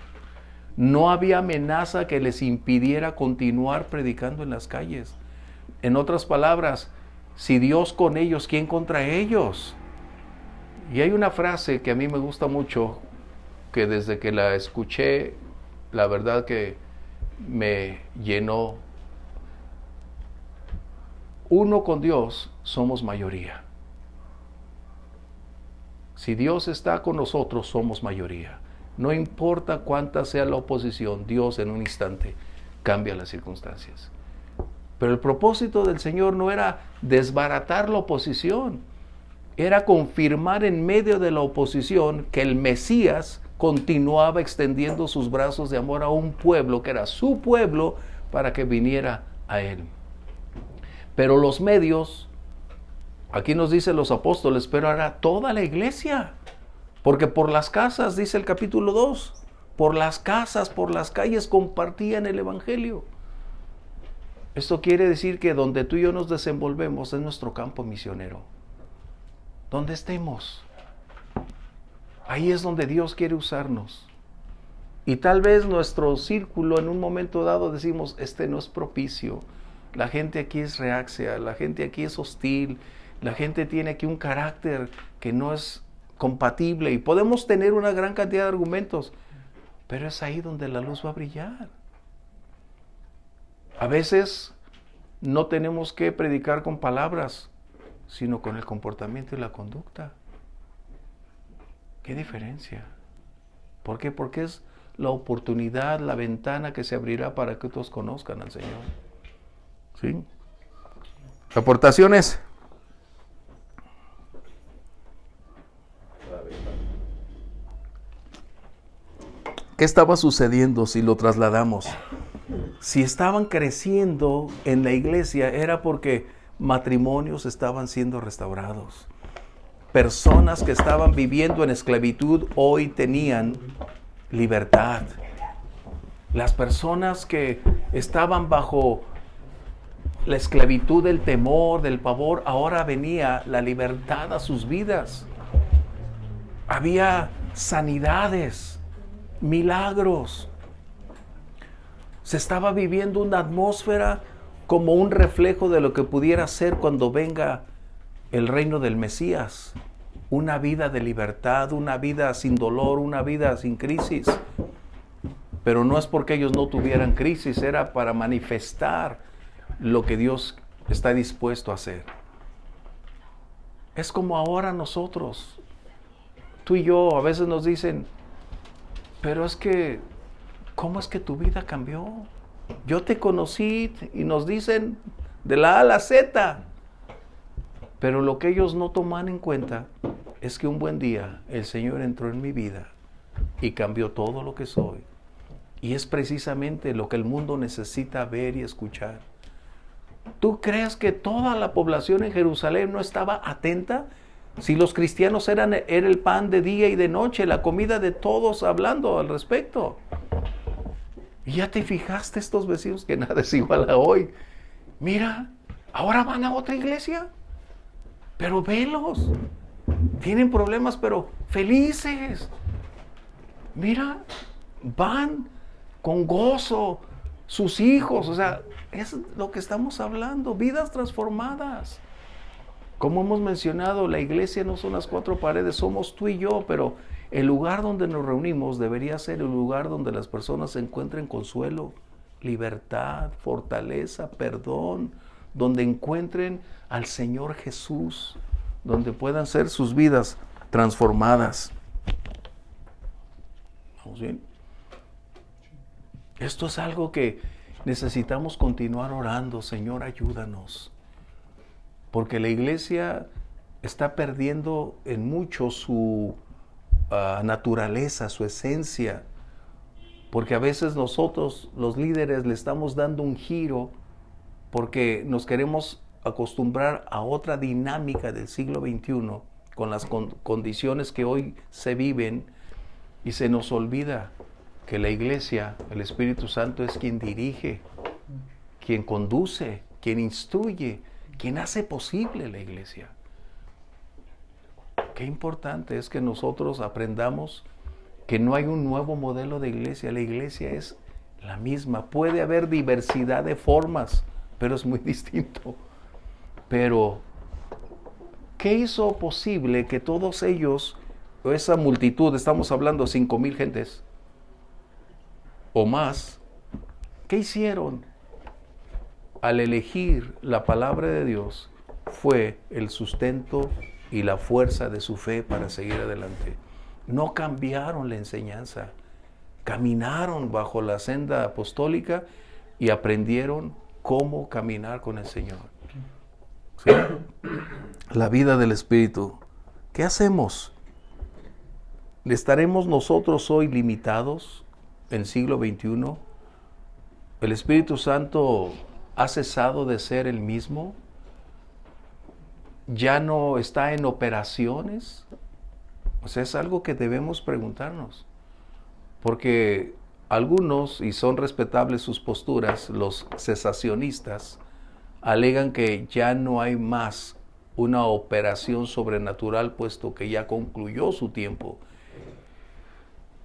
Speaker 1: No había amenaza que les impidiera continuar predicando en las calles. En otras palabras, si Dios con ellos, ¿quién contra ellos? Y hay una frase que a mí me gusta mucho, que desde que la escuché, la verdad que me llenó. Uno con Dios somos mayoría. Si Dios está con nosotros, somos mayoría. No importa cuánta sea la oposición, Dios en un instante cambia las circunstancias. Pero el propósito del Señor no era desbaratar la oposición, era confirmar en medio de la oposición que el Mesías continuaba extendiendo sus brazos de amor a un pueblo que era su pueblo para que viniera a Él. Pero los medios, aquí nos dicen los apóstoles, pero ahora toda la iglesia, porque por las casas, dice el capítulo 2, por las casas, por las calles compartían el evangelio. Esto quiere decir que donde tú y yo nos desenvolvemos es nuestro campo misionero. Donde estemos, ahí es donde Dios quiere usarnos. Y tal vez nuestro círculo en un momento dado decimos, este no es propicio. La gente aquí es reacia, la gente aquí es hostil, la gente tiene aquí un carácter que no es compatible y podemos tener una gran cantidad de argumentos, pero es ahí donde la luz va a brillar. A veces no tenemos que predicar con palabras, sino con el comportamiento y la conducta. ¿Qué diferencia? ¿Por qué? Porque es la oportunidad, la ventana que se abrirá para que todos conozcan al Señor. ¿Sí? Aportaciones. ¿Qué estaba sucediendo si lo trasladamos? Si estaban creciendo en la iglesia era porque matrimonios estaban siendo restaurados. Personas que estaban viviendo en esclavitud hoy tenían libertad. Las personas que estaban bajo la esclavitud del temor, del pavor, ahora venía la libertad a sus vidas. Había sanidades, milagros. Se estaba viviendo una atmósfera como un reflejo de lo que pudiera ser cuando venga el reino del Mesías. Una vida de libertad, una vida sin dolor, una vida sin crisis. Pero no es porque ellos no tuvieran crisis, era para manifestar lo que Dios está dispuesto a hacer. Es como ahora nosotros. tú y yo a veces nos dicen, pero es que, ¿cómo es que tu vida cambió? Yo te conocí y nos dicen de la A a la Z. Pero lo que ellos no toman en cuenta es que un buen día el Señor entró en mi vida y cambió todo lo que soy. Y es precisamente lo que el mundo necesita ver y escuchar. ¿Tú crees que toda la población en Jerusalén no estaba atenta? Si los cristianos era el pan de día y de noche, la comida de todos hablando al respecto. Y ya te fijaste estos vecinos que nada es igual a hoy. Mira, ahora van a otra iglesia. Pero velos. Tienen problemas, pero felices. Mira, van con gozo sus hijos. O sea, es lo que estamos hablando. Vidas transformadas. Como hemos mencionado, la iglesia no son las cuatro paredes, somos tú y yo, pero el lugar donde nos reunimos debería ser el lugar donde las personas encuentren consuelo, libertad, fortaleza, perdón, donde encuentren al Señor Jesús, donde puedan ser sus vidas transformadas. ¿Vamos bien? Esto es algo que necesitamos continuar orando. Señor, ayúdanos. Porque la iglesia está perdiendo en mucho su naturaleza, su esencia. Porque a veces nosotros, los líderes, le estamos dando un giro porque nos queremos acostumbrar a otra dinámica del siglo XXI con las condiciones que hoy se viven y se nos olvida que la iglesia, el Espíritu Santo es quien dirige, quien conduce, quien instruye, quien hace posible la iglesia. Qué importante es que nosotros aprendamos que no hay un nuevo modelo de iglesia. La iglesia es la misma. Puede haber diversidad de formas, pero es muy distinto. Pero, ¿qué hizo posible que todos ellos, esa multitud, estamos hablando de 5,000 gentes o más, qué hicieron? Al elegir la palabra de Dios, fue el sustento y la fuerza de su fe para seguir adelante. No cambiaron la enseñanza, caminaron bajo la senda apostólica y aprendieron cómo caminar con el Señor. ¿Sí? La vida del Espíritu. ¿Qué hacemos? ¿Estaremos nosotros hoy limitados en siglo XXI? ¿El Espíritu Santo ha cesado de ser el mismo? ¿Ya no está en operaciones? O sea, es algo que debemos preguntarnos. Porque algunos, y son respetables sus posturas, los cesacionistas, alegan que ya no hay más una operación sobrenatural, puesto que ya concluyó su tiempo.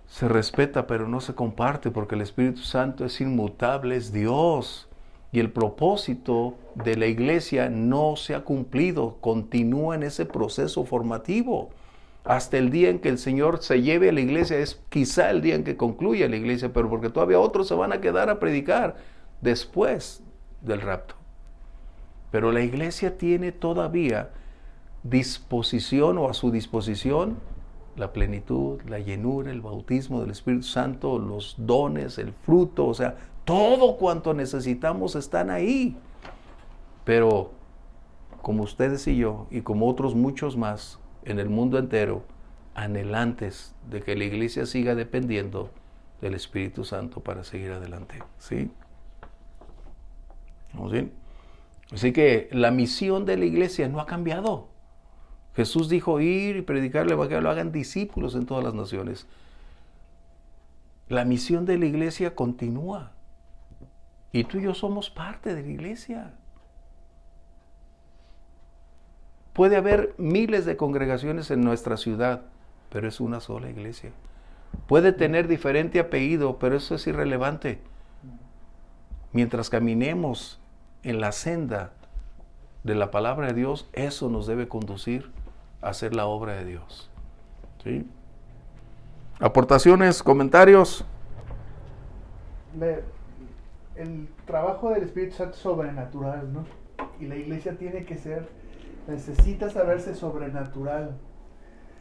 Speaker 1: Se respeta, pero no se comparte, porque el Espíritu Santo es inmutable, es Dios. Y el propósito de la iglesia no se ha cumplido, continúa en ese proceso formativo. Hasta el día en que el Señor se lleve a la iglesia, es quizá el día en que concluya la iglesia, pero porque todavía otros se van a quedar a predicar después del rapto. Pero la iglesia tiene todavía disposición, o a su disposición, la plenitud, la llenura, el bautismo del Espíritu Santo, los dones, el fruto, o sea, todo cuanto necesitamos están ahí. Pero como ustedes y yo, y como otros muchos más en el mundo entero, anhelantes de que la iglesia siga dependiendo del Espíritu Santo para seguir adelante. ¿Sí? ¿Vamos bien? Así que la misión de la iglesia no ha cambiado. Jesús dijo ir y predicar el evangelio, lo hagan discípulos en todas las naciones. La misión de la iglesia continúa. Y tú y yo somos parte de la iglesia. Puede haber miles de congregaciones en nuestra ciudad, pero es una sola iglesia. Puede tener diferente apellido, pero eso es irrelevante. Mientras caminemos en la senda de la palabra de Dios, eso nos debe conducir a hacer la obra de Dios. ¿Sí? ¿Aportaciones, comentarios?
Speaker 2: El trabajo del Espíritu Santo es sobrenatural, ¿no? Y la iglesia necesita saberse sobrenatural.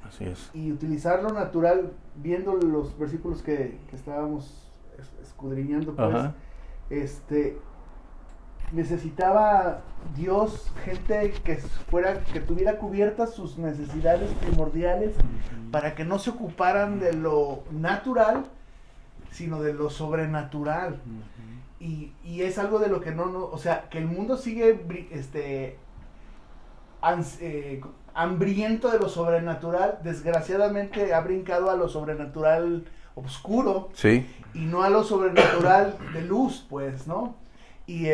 Speaker 1: Así es.
Speaker 2: y utilizar lo natural, viendo los versículos que estábamos escudriñando, pues,
Speaker 1: Ajá.
Speaker 2: Necesitaba Dios gente que tuviera cubiertas sus necesidades primordiales para que no se ocuparan de lo natural, sino de lo sobrenatural. Y es algo de lo que o sea, que el mundo sigue hambriento de lo sobrenatural, desgraciadamente ha brincado a lo sobrenatural oscuro
Speaker 1: Sí.
Speaker 2: y no a lo sobrenatural de luz, pues, ¿no? Y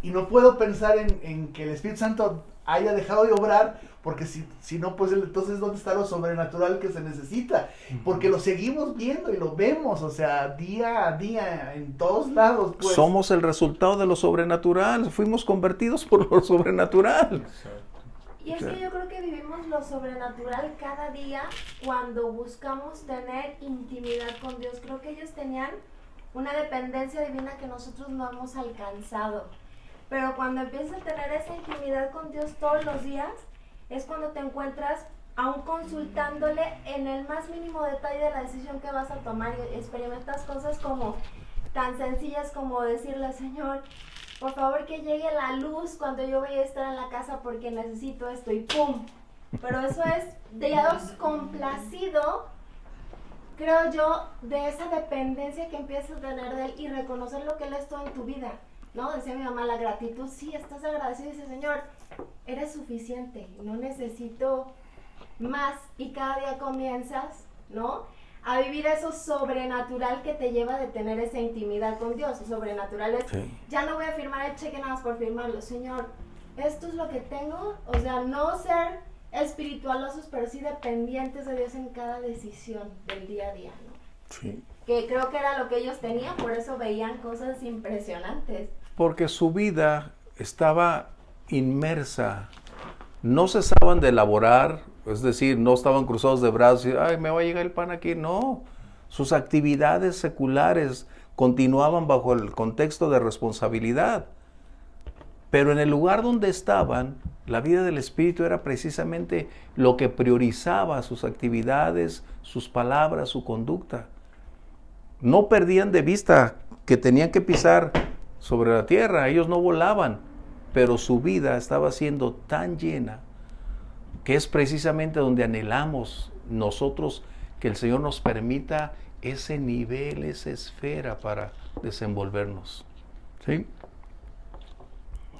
Speaker 2: y no puedo pensar en que el Espíritu Santo haya dejado de obrar, porque si no, pues entonces ¿dónde está lo sobrenatural que se necesita? Porque lo seguimos viendo y lo vemos, o sea, día a día, en todos lados, pues.
Speaker 1: Somos el resultado de lo sobrenatural, fuimos convertidos por lo sobrenatural.
Speaker 6: Y es que yo creo que vivimos lo sobrenatural cada día cuando buscamos tener intimidad con Dios. Creo que ellos tenían una dependencia divina que nosotros no hemos alcanzado. Pero cuando empiezas a tener esa intimidad con Dios todos los días, es cuando te encuentras aún consultándole en el más mínimo detalle de la decisión que vas a tomar, y experimentas cosas como tan sencillas como decirle: Señor, por favor que llegue la luz cuando yo voy a estar en la casa porque necesito esto, y ¡pum! Pero eso es Dios complacido, creo yo, de esa dependencia que empiezas a tener de Él y reconocer lo que Él es todo en tu vida, ¿no? Decía mi mamá, la gratitud, sí, estás agradecido y dices: Señor, eres suficiente, no necesito más, y cada día comienzas, ¿no?, a vivir eso sobrenatural que te lleva de tener esa intimidad con Dios. Sobrenatural es,
Speaker 1: Sí.
Speaker 6: ya no voy a firmar el cheque nada más por firmarlo, Señor, esto es lo que tengo, o sea, no ser espiritualosos, pero sí dependientes de Dios en cada decisión del día a día, ¿no?
Speaker 1: Sí.
Speaker 6: Que creo que era lo que ellos tenían, por eso veían cosas impresionantes.
Speaker 1: Porque su vida estaba inmersa, no cesaban de elaborar, es decir, no estaban cruzados de brazos y, ay, me va a llegar el pan aquí, no. Sus actividades seculares continuaban bajo el contexto de responsabilidad. Pero en el lugar donde estaban, la vida del Espíritu era precisamente lo que priorizaba sus actividades, sus palabras, su conducta. No perdían de vista que tenían que pisar sobre la tierra, ellos no volaban, pero su vida estaba siendo tan llena que es precisamente donde anhelamos nosotros que el Señor nos permita ese nivel, esa esfera para desenvolvernos. ¿Sí?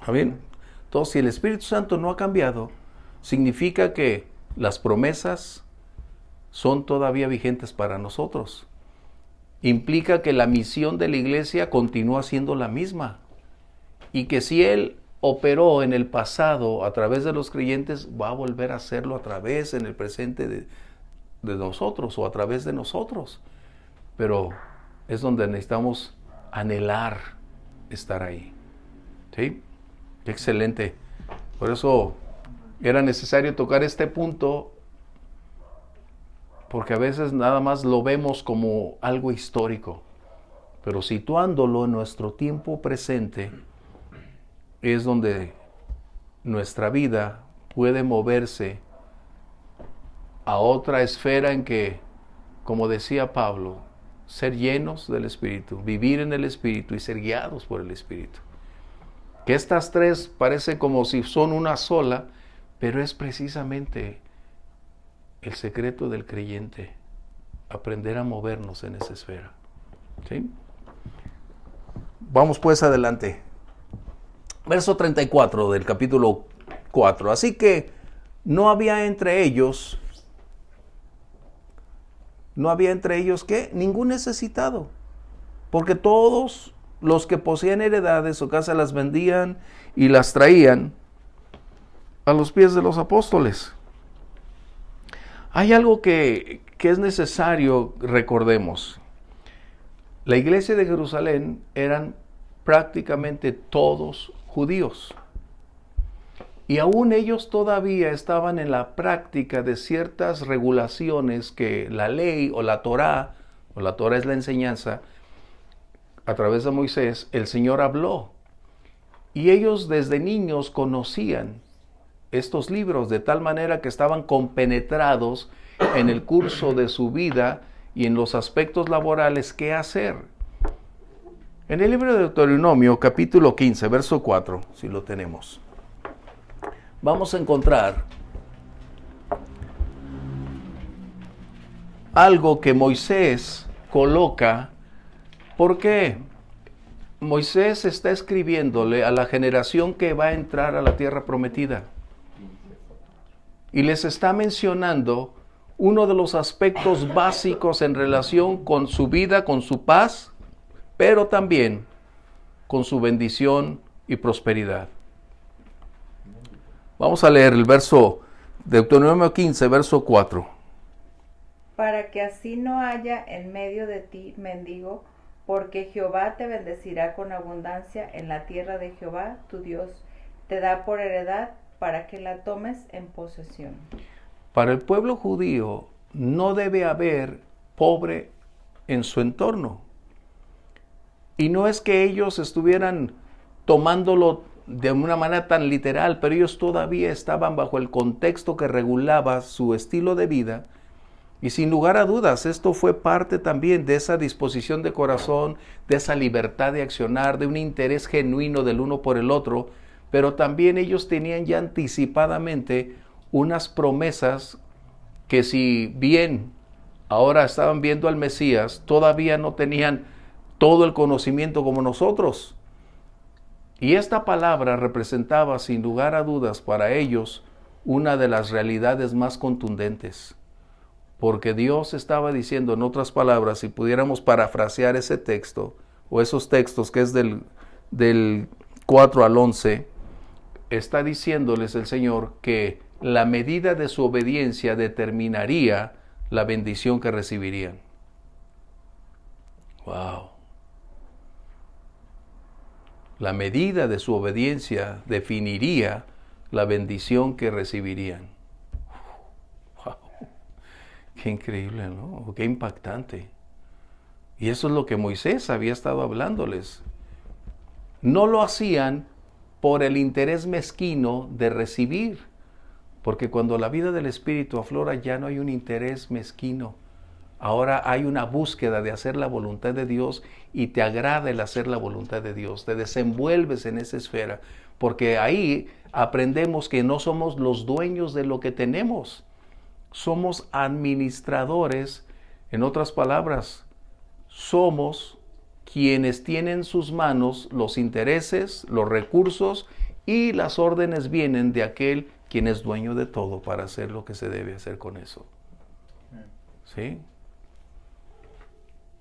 Speaker 1: ¿Está bien? Entonces, si el Espíritu Santo no ha cambiado, significa que las promesas son todavía vigentes para nosotros. Implica que la misión de la iglesia continúa siendo la misma y que si Él operó en el pasado a través de los creyentes, va a volver a hacerlo a través en el presente de nosotros o a través de nosotros. Pero es donde necesitamos anhelar estar ahí. ¿Sí? Excelente. Por eso era necesario tocar este punto, porque a veces nada más lo vemos como algo histórico, pero situándolo en nuestro tiempo presente es donde nuestra vida puede moverse a otra esfera en que, como decía Pablo, ser llenos del Espíritu, vivir en el Espíritu y ser guiados por el Espíritu. Que estas tres parecen como si son una sola, pero es precisamente el secreto del creyente, aprender a movernos en esa esfera. ¿Sí? Vamos pues adelante. Verso 34 del capítulo 4. Así que no había entre ellos ¿qué? Ningún necesitado, porque todos los que poseían heredades o casas las vendían y las traían a los pies de los apóstoles. Hay algo que es necesario recordemos. La iglesia de Jerusalén eran prácticamente todos judíos. Y aún ellos todavía estaban en la práctica de ciertas regulaciones que la ley o la Torá es la enseñanza, a través de Moisés, el Señor habló. Y ellos desde niños conocían estos libros, de tal manera que estaban compenetrados en el curso de su vida y en los aspectos laborales qué hacer. En el libro de Deuteronomio, capítulo 15, verso 4, si lo tenemos, vamos a encontrar algo que Moisés coloca. ¿Por qué? Moisés está escribiéndole a la generación que va a entrar a la tierra prometida. Y les está mencionando uno de los aspectos básicos en relación con su vida, con su paz, pero también con su bendición y prosperidad. Vamos a leer el verso, Deuteronomio 15, verso 4.
Speaker 7: Para que así no haya en medio de ti mendigo, porque Jehová te bendecirá con abundancia en la tierra de Jehová, tu Dios, te da por heredad para que la tomes en posesión.
Speaker 1: Para el pueblo judío no debe haber pobre en su entorno. Y no es que ellos estuvieran tomándolo de una manera tan literal, pero ellos todavía estaban bajo el contexto que regulaba su estilo de vida. Y sin lugar a dudas, esto fue parte también de esa disposición de corazón, de esa libertad de accionar, de un interés genuino del uno por el otro, pero también ellos tenían ya anticipadamente unas promesas que, si bien ahora estaban viendo al Mesías, todavía no tenían todo el conocimiento como nosotros. Y esta palabra representaba sin lugar a dudas para ellos una de las realidades más contundentes. Porque Dios estaba diciendo, en otras palabras, si pudiéramos parafrasear ese texto, o esos textos que es del 4 al 11, está diciéndoles el Señor que la medida de su obediencia determinaría la bendición que recibirían. ¡Wow! La medida de su obediencia definiría la bendición que recibirían. ¡Wow! Qué increíble, ¿no? Qué impactante. Y eso es lo que Moisés había estado hablándoles. No lo hacían por el interés mezquino de recibir, porque cuando la vida del Espíritu aflora ya no hay un interés mezquino. Ahora hay una búsqueda de hacer la voluntad de Dios y te agrada el hacer la voluntad de Dios. Te desenvuelves en esa esfera, porque ahí aprendemos que no somos los dueños de lo que tenemos. Somos administradores, en otras palabras, somos quienes tienen en sus manos los intereses, los recursos y las órdenes vienen de aquel quien es dueño de todo para hacer lo que se debe hacer con eso. ¿Sí?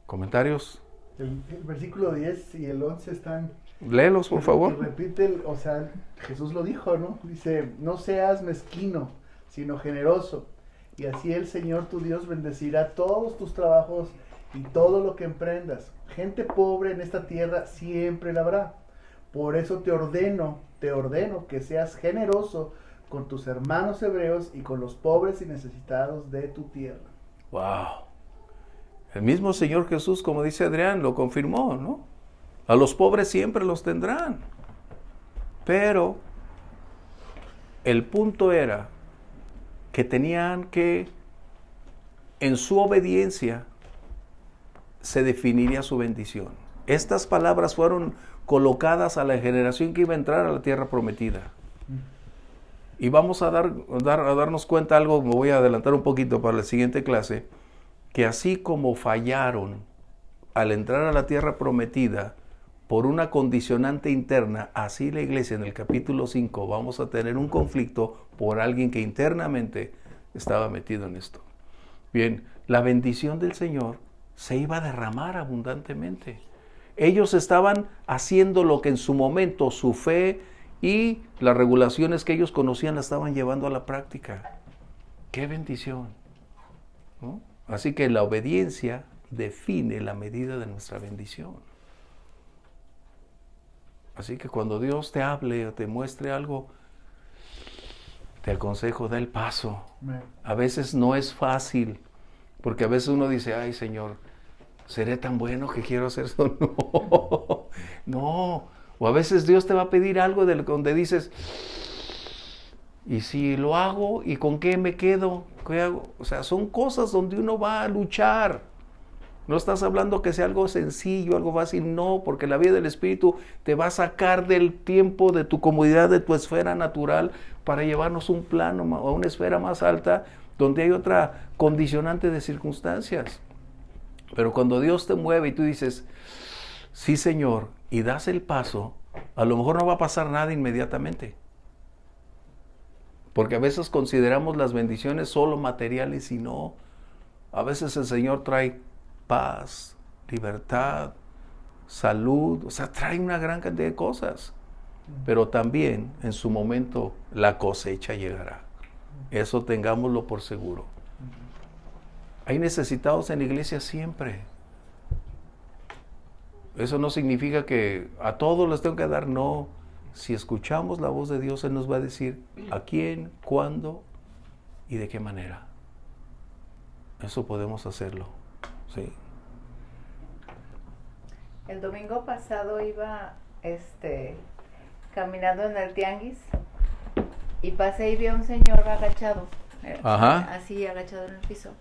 Speaker 1: ¿Comentarios?
Speaker 2: El versículo 10 y el 11 están...
Speaker 1: Léelos, por favor.
Speaker 2: Repite, o sea, Jesús lo dijo, ¿no? Dice, no seas mezquino, sino generoso. Y así el Señor tu Dios bendecirá todos tus trabajos y todo lo que emprendas. Gente pobre en esta tierra siempre la habrá. Por eso te ordeno que seas generoso con tus hermanos hebreos y con los pobres y necesitados de tu tierra.
Speaker 1: ¡Wow! El mismo Señor Jesús, como dice Adrián, lo confirmó, ¿no? A los pobres siempre los tendrán. Pero el punto era que tenían que, en su obediencia, se definiría su bendición. Estas palabras fueron colocadas a la generación que iba a entrar a la tierra prometida. Y vamos a darnos cuenta algo, me voy a adelantar un poquito para la siguiente clase, que así como fallaron al entrar a la tierra prometida por una condicionante interna, así la iglesia en el capítulo 5 vamos a tener un conflicto por alguien que internamente estaba metido en esto. Bien, la bendición del Señor se iba a derramar abundantemente. Ellos estaban haciendo lo que en su momento su fe y las regulaciones que ellos conocían la estaban llevando a la práctica. ¡Qué bendición! ¿No? Así que la obediencia define la medida de nuestra bendición. Así que cuando Dios te hable o te muestre algo, te aconsejo, da el paso. A veces no es fácil, porque a veces uno dice, ay Señor, ¿seré tan bueno que quiero hacer eso? No, no. O a veces Dios te va a pedir algo donde dices, Y si lo hago, ¿y con qué me quedo? ¿Qué hago? O sea, son cosas donde uno va a luchar. No estás hablando que sea algo sencillo, algo fácil, no, porque la vida del Espíritu te va a sacar del tiempo, de tu comodidad, de tu esfera natural, para llevarnos a un plano, a una esfera más alta, donde hay otra condicionante de circunstancias. Pero cuando Dios te mueve y tú dices, sí Señor, y das el paso, a lo mejor no va a pasar nada inmediatamente. Porque a veces consideramos las bendiciones solo materiales y no. A veces el Señor trae paz, libertad, salud, o sea, trae una gran cantidad de cosas. Pero también en su momento la cosecha llegará. Eso tengámoslo por seguro. Hay necesitados en la iglesia siempre. Eso no significa que a todos les tengo que dar, no. Si escuchamos la voz de Dios, Él nos va a decir a quién, cuándo y de qué manera. Eso podemos hacerlo, sí.
Speaker 7: El domingo pasado iba caminando en el tianguis y pasé y vi a un señor agachado,
Speaker 1: Ajá.
Speaker 7: así agachado en el piso.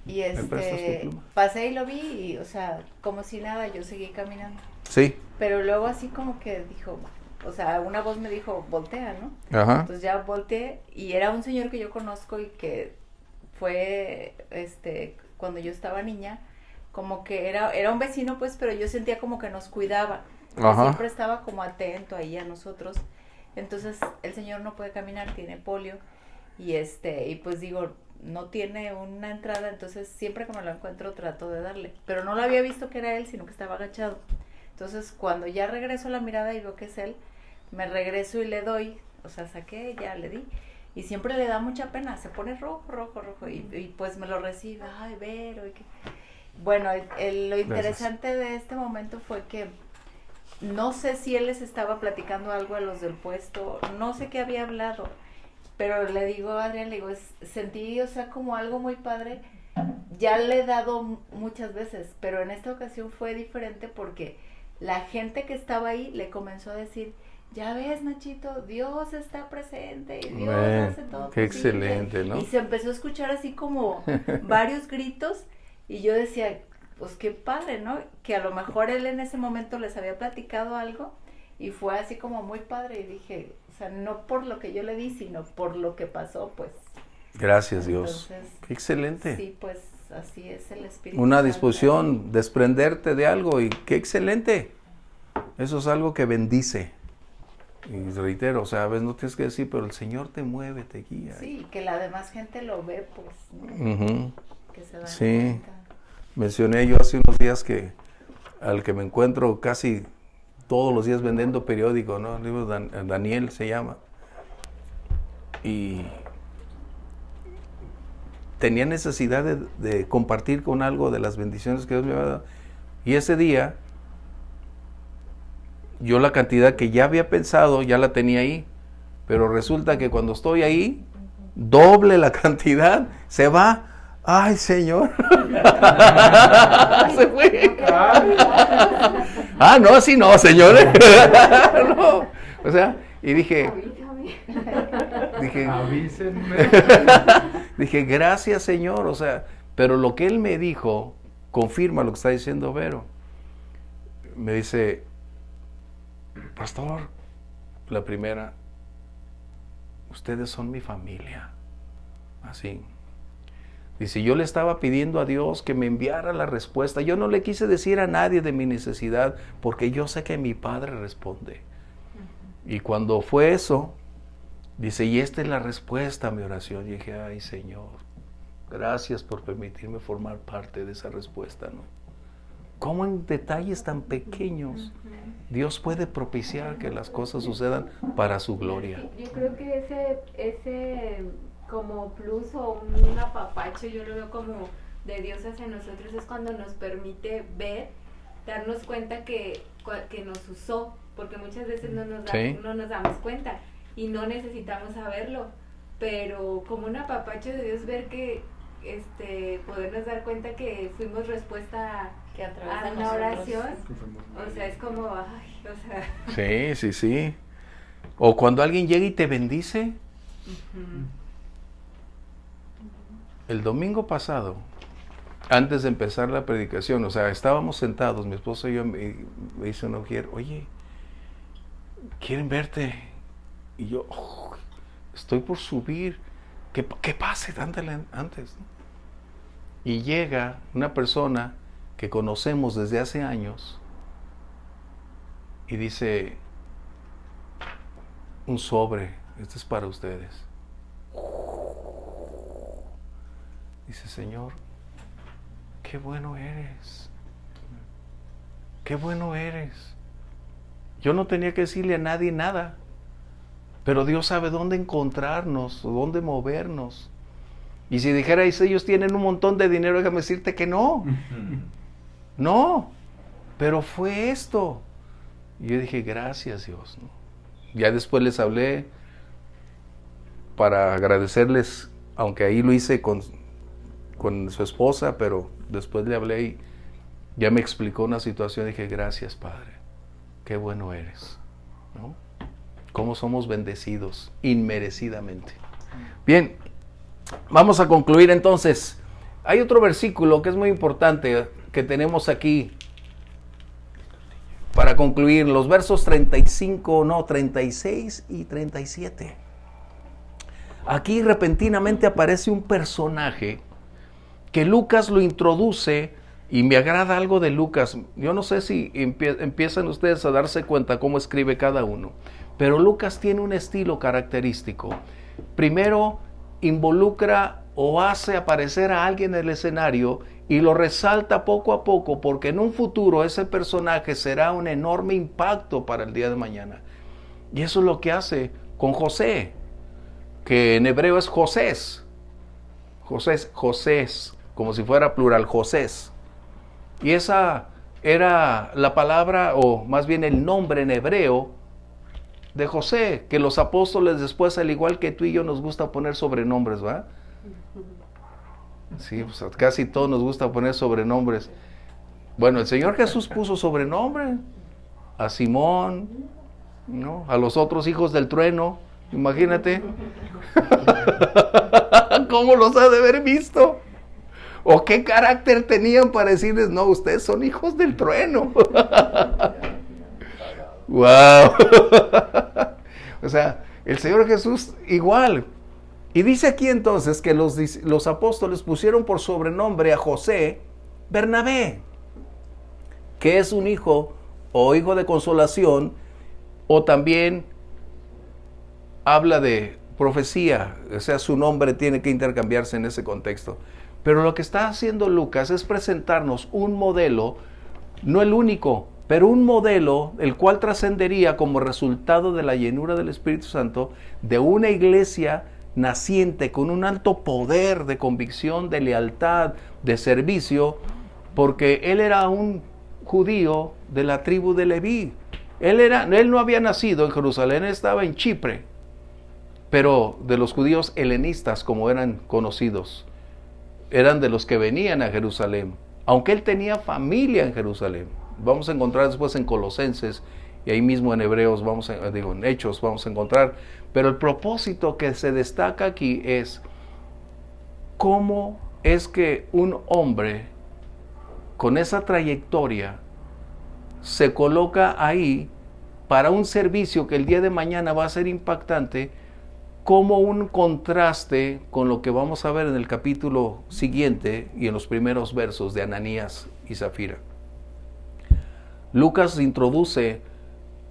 Speaker 7: Y
Speaker 1: ¿Me prestas tu pluma?
Speaker 7: pasé y lo vi y, o sea, como si nada, yo seguí caminando.
Speaker 1: Sí.
Speaker 7: Pero luego así como que dijo, o sea, una voz me dijo, voltea, ¿no?
Speaker 1: Ajá.
Speaker 7: Entonces ya volteé y era un señor que yo conozco y que fue, cuando yo estaba niña, como que era un vecino, pues, pero yo sentía como que nos cuidaba.
Speaker 1: Ajá.
Speaker 7: Siempre estaba como atento ahí a nosotros. Entonces, el señor no puede caminar, tiene polio y pues digo, no tiene una entrada, entonces siempre que me lo encuentro trato de darle. Pero no lo había visto que era él, sino que estaba agachado. Entonces, cuando ya regreso la mirada y veo que es él, me regreso y le doy, o sea, saqué, ya le di. Y siempre le da mucha pena, se pone rojo. Y pues me lo recibe, ay, Vero. Y que... Bueno, lo interesante de este momento fue que no sé si él les estaba platicando algo a los del puesto, no sé qué había hablado, pero le digo a Adrián, le digo, sentí, o sea, como algo muy padre. Ya le he dado muchas veces, pero en esta ocasión fue diferente porque la gente que estaba ahí le comenzó a decir, ya ves, Nachito, Dios está presente, y Dios hace todo
Speaker 1: qué
Speaker 7: posible.
Speaker 1: excelente, ¿no?
Speaker 7: Y se empezó a escuchar así como varios gritos y yo decía, pues qué padre, ¿no? Que a lo mejor él en ese momento les había platicado algo y fue así como muy padre y dije, o sea, no por lo que yo le di, sino por lo que pasó, pues.
Speaker 1: Gracias, Dios.
Speaker 7: Entonces,
Speaker 1: qué excelente.
Speaker 7: Sí, pues así es el Espíritu
Speaker 1: Una
Speaker 7: Santo.
Speaker 1: disposición, desprenderte de algo y qué excelente. Eso es algo que bendice. Y reitero, o sea, a veces no tienes que decir, pero el Señor te mueve, te guía.
Speaker 7: Sí, que la demás gente lo ve, pues, ¿no?
Speaker 1: Ujú.
Speaker 7: Que se dan
Speaker 1: Sí.
Speaker 7: cuenta.
Speaker 1: Mencioné yo hace unos días que al que me encuentro casi todos los días vendiendo periódico, ¿no? El libro Daniel se llama. Y tenía necesidad de compartir con algo de las bendiciones que Dios me había dado. Y ese día, yo la cantidad que ya había pensado, ya la tenía ahí. Pero resulta que cuando estoy ahí, doble la cantidad, se va. ¡Ay, Señor! Se fue. Ah, no, así no, señores. No. O sea, y dije,
Speaker 4: Avísenme.
Speaker 1: dije, gracias, Señor. O sea, pero lo que Él me dijo confirma lo que está diciendo Vero. Me dice, pastor, la primera, ustedes son mi familia. Así. Dice, yo le estaba pidiendo a Dios que me enviara la respuesta. Yo no le quise decir a nadie de mi necesidad, porque yo sé que mi Padre responde. Y cuando fue eso, dice, y esta es la respuesta a mi oración. Y dije, ay, Señor, gracias por permitirme formar parte de esa respuesta, ¿no? ¿Cómo en detalles tan pequeños Dios puede propiciar que las cosas sucedan para su gloria?
Speaker 8: Yo creo que ese como plus o un apapacho, yo lo veo como de Dios hacia nosotros, es cuando nos permite ver, darnos cuenta que nos usó, porque muchas veces no nos damos cuenta y no necesitamos saberlo, pero como un apapacho de Dios, ver que podernos dar cuenta que fuimos respuesta
Speaker 7: Que a través de
Speaker 8: una
Speaker 7: nosotros,
Speaker 8: oración, o sea, es como, ay, o sea,
Speaker 1: Sí. O cuando alguien llega y te bendice, El domingo pasado, antes de empezar la predicación, o sea, estábamos sentados, mi esposo y yo, me dice una mujer, oye, quieren verte. Y yo, estoy por subir, que pase, ándale antes, ¿no? Y llega una persona que conocemos desde hace años y dice, un sobre, este es para ustedes. Dice, Señor, qué bueno eres, qué bueno eres. Yo no tenía que decirle a nadie nada, pero Dios sabe dónde encontrarnos, o dónde movernos. Y si dijerais, ellos tienen un montón de dinero, déjame decirte que no. No, pero fue esto. Y yo dije, gracias Dios, ¿no? Ya después les hablé para agradecerles, aunque ahí lo hice con su esposa, pero después le hablé y ya me explicó una situación. Dije, gracias Padre, qué bueno eres, ¿no? Cómo somos bendecidos inmerecidamente. Bien, vamos a concluir entonces. Hay otro versículo que es muy importante que tenemos aquí para concluir, los versos 36 y 37. Aquí repentinamente aparece un personaje que Lucas lo introduce, y me agrada algo de Lucas. Yo no sé si empiezan ustedes a darse cuenta cómo escribe cada uno, pero Lucas tiene un estilo característico. Primero involucra o hace aparecer a alguien en el escenario y lo resalta poco a poco, porque en un futuro ese personaje será un enorme impacto para el día de mañana. Y eso es lo que hace con José, que en hebreo es Josés, como si fuera plural, Josés. Y esa era la palabra, o más bien el nombre en hebreo de José, que los apóstoles después, al igual que tú y yo, nos gusta poner sobrenombres, ¿va? Sí, pues casi todos nos gusta poner sobrenombres. Bueno, el Señor Jesús puso sobrenombre a Simón, ¿no? A los otros hijos del trueno, imagínate. ¿Cómo los ha de haber visto? ¿O qué carácter tenían para decirles, no, ustedes son hijos del trueno? ¡Wow! O sea, el Señor Jesús igual. Y dice aquí entonces que los apóstoles pusieron por sobrenombre a José Bernabé, que es un hijo o hijo de consolación, o también habla de profecía, o sea, su nombre tiene que intercambiarse en ese contexto. Pero lo que está haciendo Lucas es presentarnos un modelo, no el único, pero un modelo el cual trascendería como resultado de la llenura del Espíritu Santo de una iglesia naciente con un alto poder de convicción, de lealtad, de servicio, porque él era un judío de la tribu de Leví. Él no había nacido en Jerusalén, él estaba en Chipre, pero de los judíos helenistas, como eran conocidos, eran de los que venían a Jerusalén, aunque él tenía familia en Jerusalén. Vamos a encontrar después en Colosenses, y ahí mismo en Hebreos, en Hechos vamos a encontrar. Pero el propósito que se destaca aquí es cómo es que un hombre con esa trayectoria se coloca ahí para un servicio que el día de mañana va a ser impactante, como un contraste con lo que vamos a ver en el capítulo siguiente y en los primeros versos de Ananías y Zafira. Lucas introduce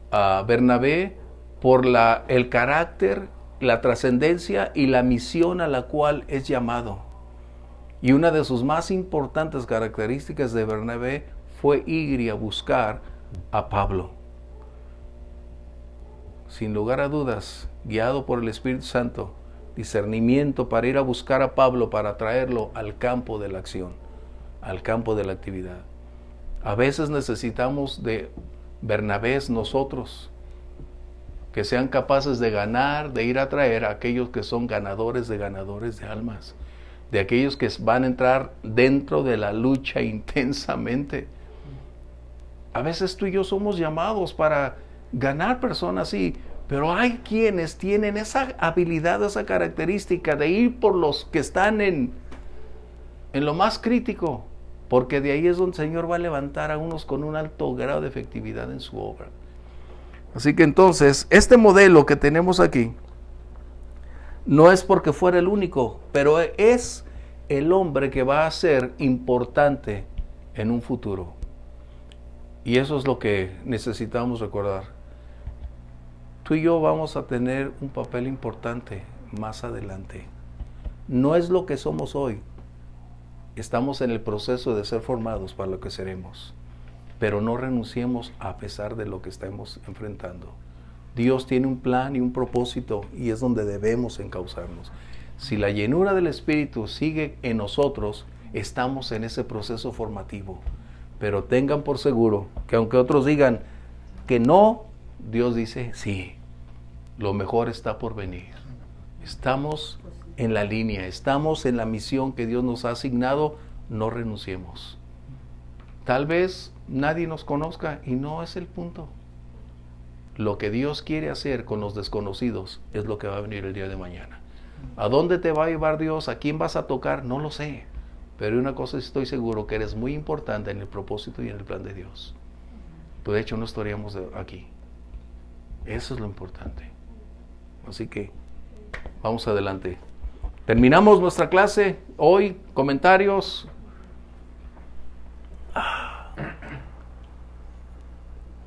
Speaker 1: a Bernabé por el carácter, la trascendencia y la misión a la cual es llamado. Y una de sus más importantes características de Bernabé fue ir a buscar a Pablo. Sin lugar a dudas, guiado por el Espíritu Santo, discernimiento para ir a buscar a Pablo, para traerlo al campo de la acción, al campo de la actividad. A veces necesitamos de Bernabés nosotros, que sean capaces de ganar, de ir a traer a aquellos que son ganadores de almas, de aquellos que van a entrar dentro de la lucha intensamente. A veces tú y yo somos llamados para ganar personas, sí, Pero hay quienes tienen esa habilidad, esa característica de ir por los que están en lo más crítico, porque de ahí es donde el Señor va a levantar a unos con un alto grado de efectividad en su obra. Así que entonces, este modelo que tenemos aquí, no es porque fuera el único, pero es el hombre que va a ser importante en un futuro. Y eso es lo que necesitamos recordar. Tú y yo vamos a tener un papel importante más adelante. No es lo que somos hoy. Estamos en el proceso de ser formados para lo que seremos. Pero no renunciemos a pesar de lo que estamos enfrentando. Dios tiene un plan y un propósito y es donde debemos encauzarnos. Si la llenura del Espíritu sigue en nosotros, estamos en ese proceso formativo. Pero tengan por seguro que aunque otros digan que no, Dios dice sí. Lo mejor está por venir. Estamos en la línea, estamos en la misión que Dios nos ha asignado, no renunciemos. Tal vez nadie nos conozca y no es el punto. Lo que Dios quiere hacer con los desconocidos es lo que va a venir el día de mañana. ¿A dónde te va a llevar Dios? ¿A quién vas a tocar? No lo sé. Pero una cosa estoy seguro, que eres muy importante en el propósito y en el plan de Dios. De hecho, no estaríamos aquí. Eso es lo importante. Así que vamos adelante. Terminamos nuestra clase hoy. Comentarios.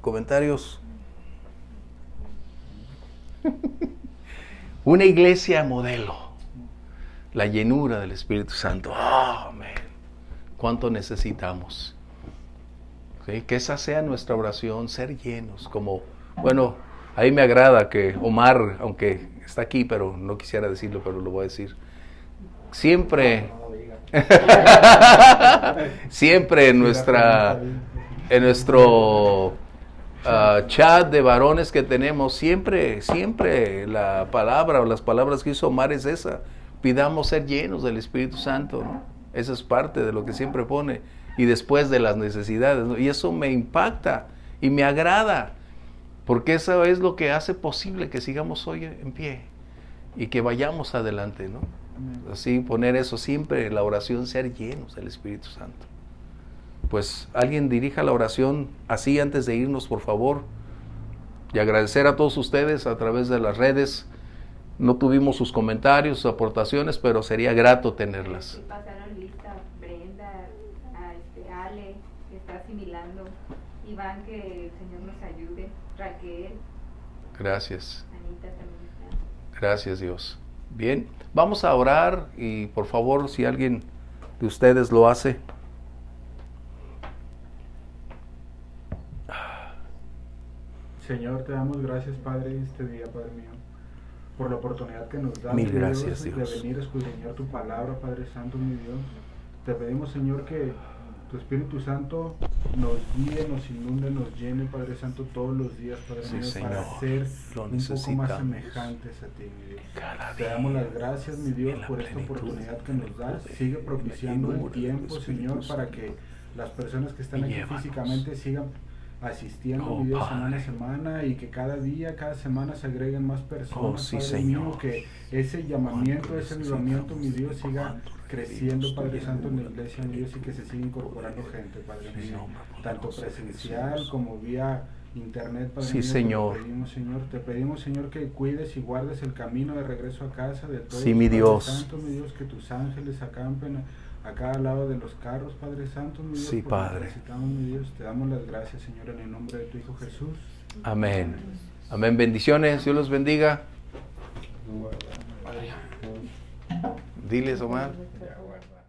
Speaker 1: Comentarios. Una iglesia modelo. La llenura del Espíritu Santo. Amén. ¿Cuánto necesitamos? ¿Sí? Que esa sea nuestra oración, ser llenos. Como, bueno, ahí me agrada que Omar, aunque está aquí, pero no quisiera decirlo, pero lo voy a decir. Siempre, siempre en nuestro chat de varones que tenemos, siempre la palabra o las palabras que hizo Omar es esa. Pidamos ser llenos del Espíritu Santo, ¿no? Esa es parte de lo que siempre pone. Y después de las necesidades, ¿no? Y eso me impacta y me agrada. Porque eso es lo que hace posible que sigamos hoy en pie y que vayamos adelante, ¿no? Así poner eso siempre, la oración, ser llenos del Espíritu Santo. Pues alguien dirija la oración así antes de irnos, por favor. Y agradecer a todos ustedes a través de las redes. No tuvimos sus comentarios, sus aportaciones, pero sería grato tenerlas.
Speaker 8: Pasaron lista Brenda, Ale, que está asimilando, Iván, que el Señor nos ayude, Raquel.
Speaker 1: Gracias.
Speaker 8: Anita también está.
Speaker 1: Gracias, Dios. Bien, vamos a orar y por favor, si alguien de ustedes lo hace.
Speaker 4: Señor, te damos gracias, Padre, este día, Padre mío, por la oportunidad que nos das,
Speaker 1: Mil gracias, Dios,
Speaker 4: de venir a escudriñar tu palabra, Padre Santo, mi Dios. Te pedimos, Señor, que tu Espíritu Santo nos guíe, nos inunde, nos llene, Padre Santo, todos los días, Padre mío,
Speaker 1: Señor,
Speaker 4: para ser
Speaker 1: lo
Speaker 4: un poco más
Speaker 1: necesitamos.
Speaker 4: semejantes a ti, mi Dios.
Speaker 1: Cada
Speaker 4: Te
Speaker 1: día,
Speaker 4: damos las gracias, mi Dios,
Speaker 1: en la
Speaker 4: por esta
Speaker 1: plenitud
Speaker 4: oportunidad que nos das.
Speaker 1: de
Speaker 4: Sigue propiciando el
Speaker 1: llenura del
Speaker 4: tiempo,
Speaker 1: Espíritu
Speaker 4: Señor, para
Speaker 1: Santo.
Speaker 4: que las personas que están
Speaker 1: Y
Speaker 4: aquí
Speaker 1: llévanos.
Speaker 4: físicamente sigan asistiendo,
Speaker 1: Oh,
Speaker 4: mi Dios,
Speaker 1: Padre.
Speaker 4: semana a semana, y que cada día, cada semana se agreguen más personas,
Speaker 1: Oh, sí,
Speaker 4: Padre
Speaker 1: Señor.
Speaker 4: mío, que ese llamamiento,
Speaker 1: Cuánto
Speaker 4: ese
Speaker 1: necesitamos
Speaker 4: avivamiento, mi
Speaker 1: de
Speaker 4: Dios,
Speaker 1: ti,
Speaker 4: siga
Speaker 1: cuánto
Speaker 4: creciendo,
Speaker 1: requerimos
Speaker 4: Padre
Speaker 1: tu
Speaker 4: Santo, en la
Speaker 1: llenura,
Speaker 4: iglesia, mi Dios, y que se siga incorporando gente, Padre
Speaker 1: En el
Speaker 4: mío,
Speaker 1: nombre
Speaker 4: tanto
Speaker 1: poderoso de
Speaker 4: presencial
Speaker 1: Jesús.
Speaker 4: como vía internet, Padre
Speaker 1: Sí,
Speaker 4: mío.
Speaker 1: Señor.
Speaker 4: Te pedimos, Señor, que cuides y guardes el camino de regreso a casa de todos.
Speaker 1: Sí, mi
Speaker 4: Padre
Speaker 1: Dios.
Speaker 4: Santo, mi Dios, que tus ángeles acampen a cada lado de los carros, Padre Santo, mi Dios.
Speaker 1: Sí,
Speaker 4: porque
Speaker 1: Padre.
Speaker 4: necesitamos, mi Dios, te damos las gracias, Señor, en el nombre de tu Hijo Jesús.
Speaker 1: Amén. Amén. Bendiciones. Dios los bendiga. Diles, Omar.
Speaker 5: Ya, guarda.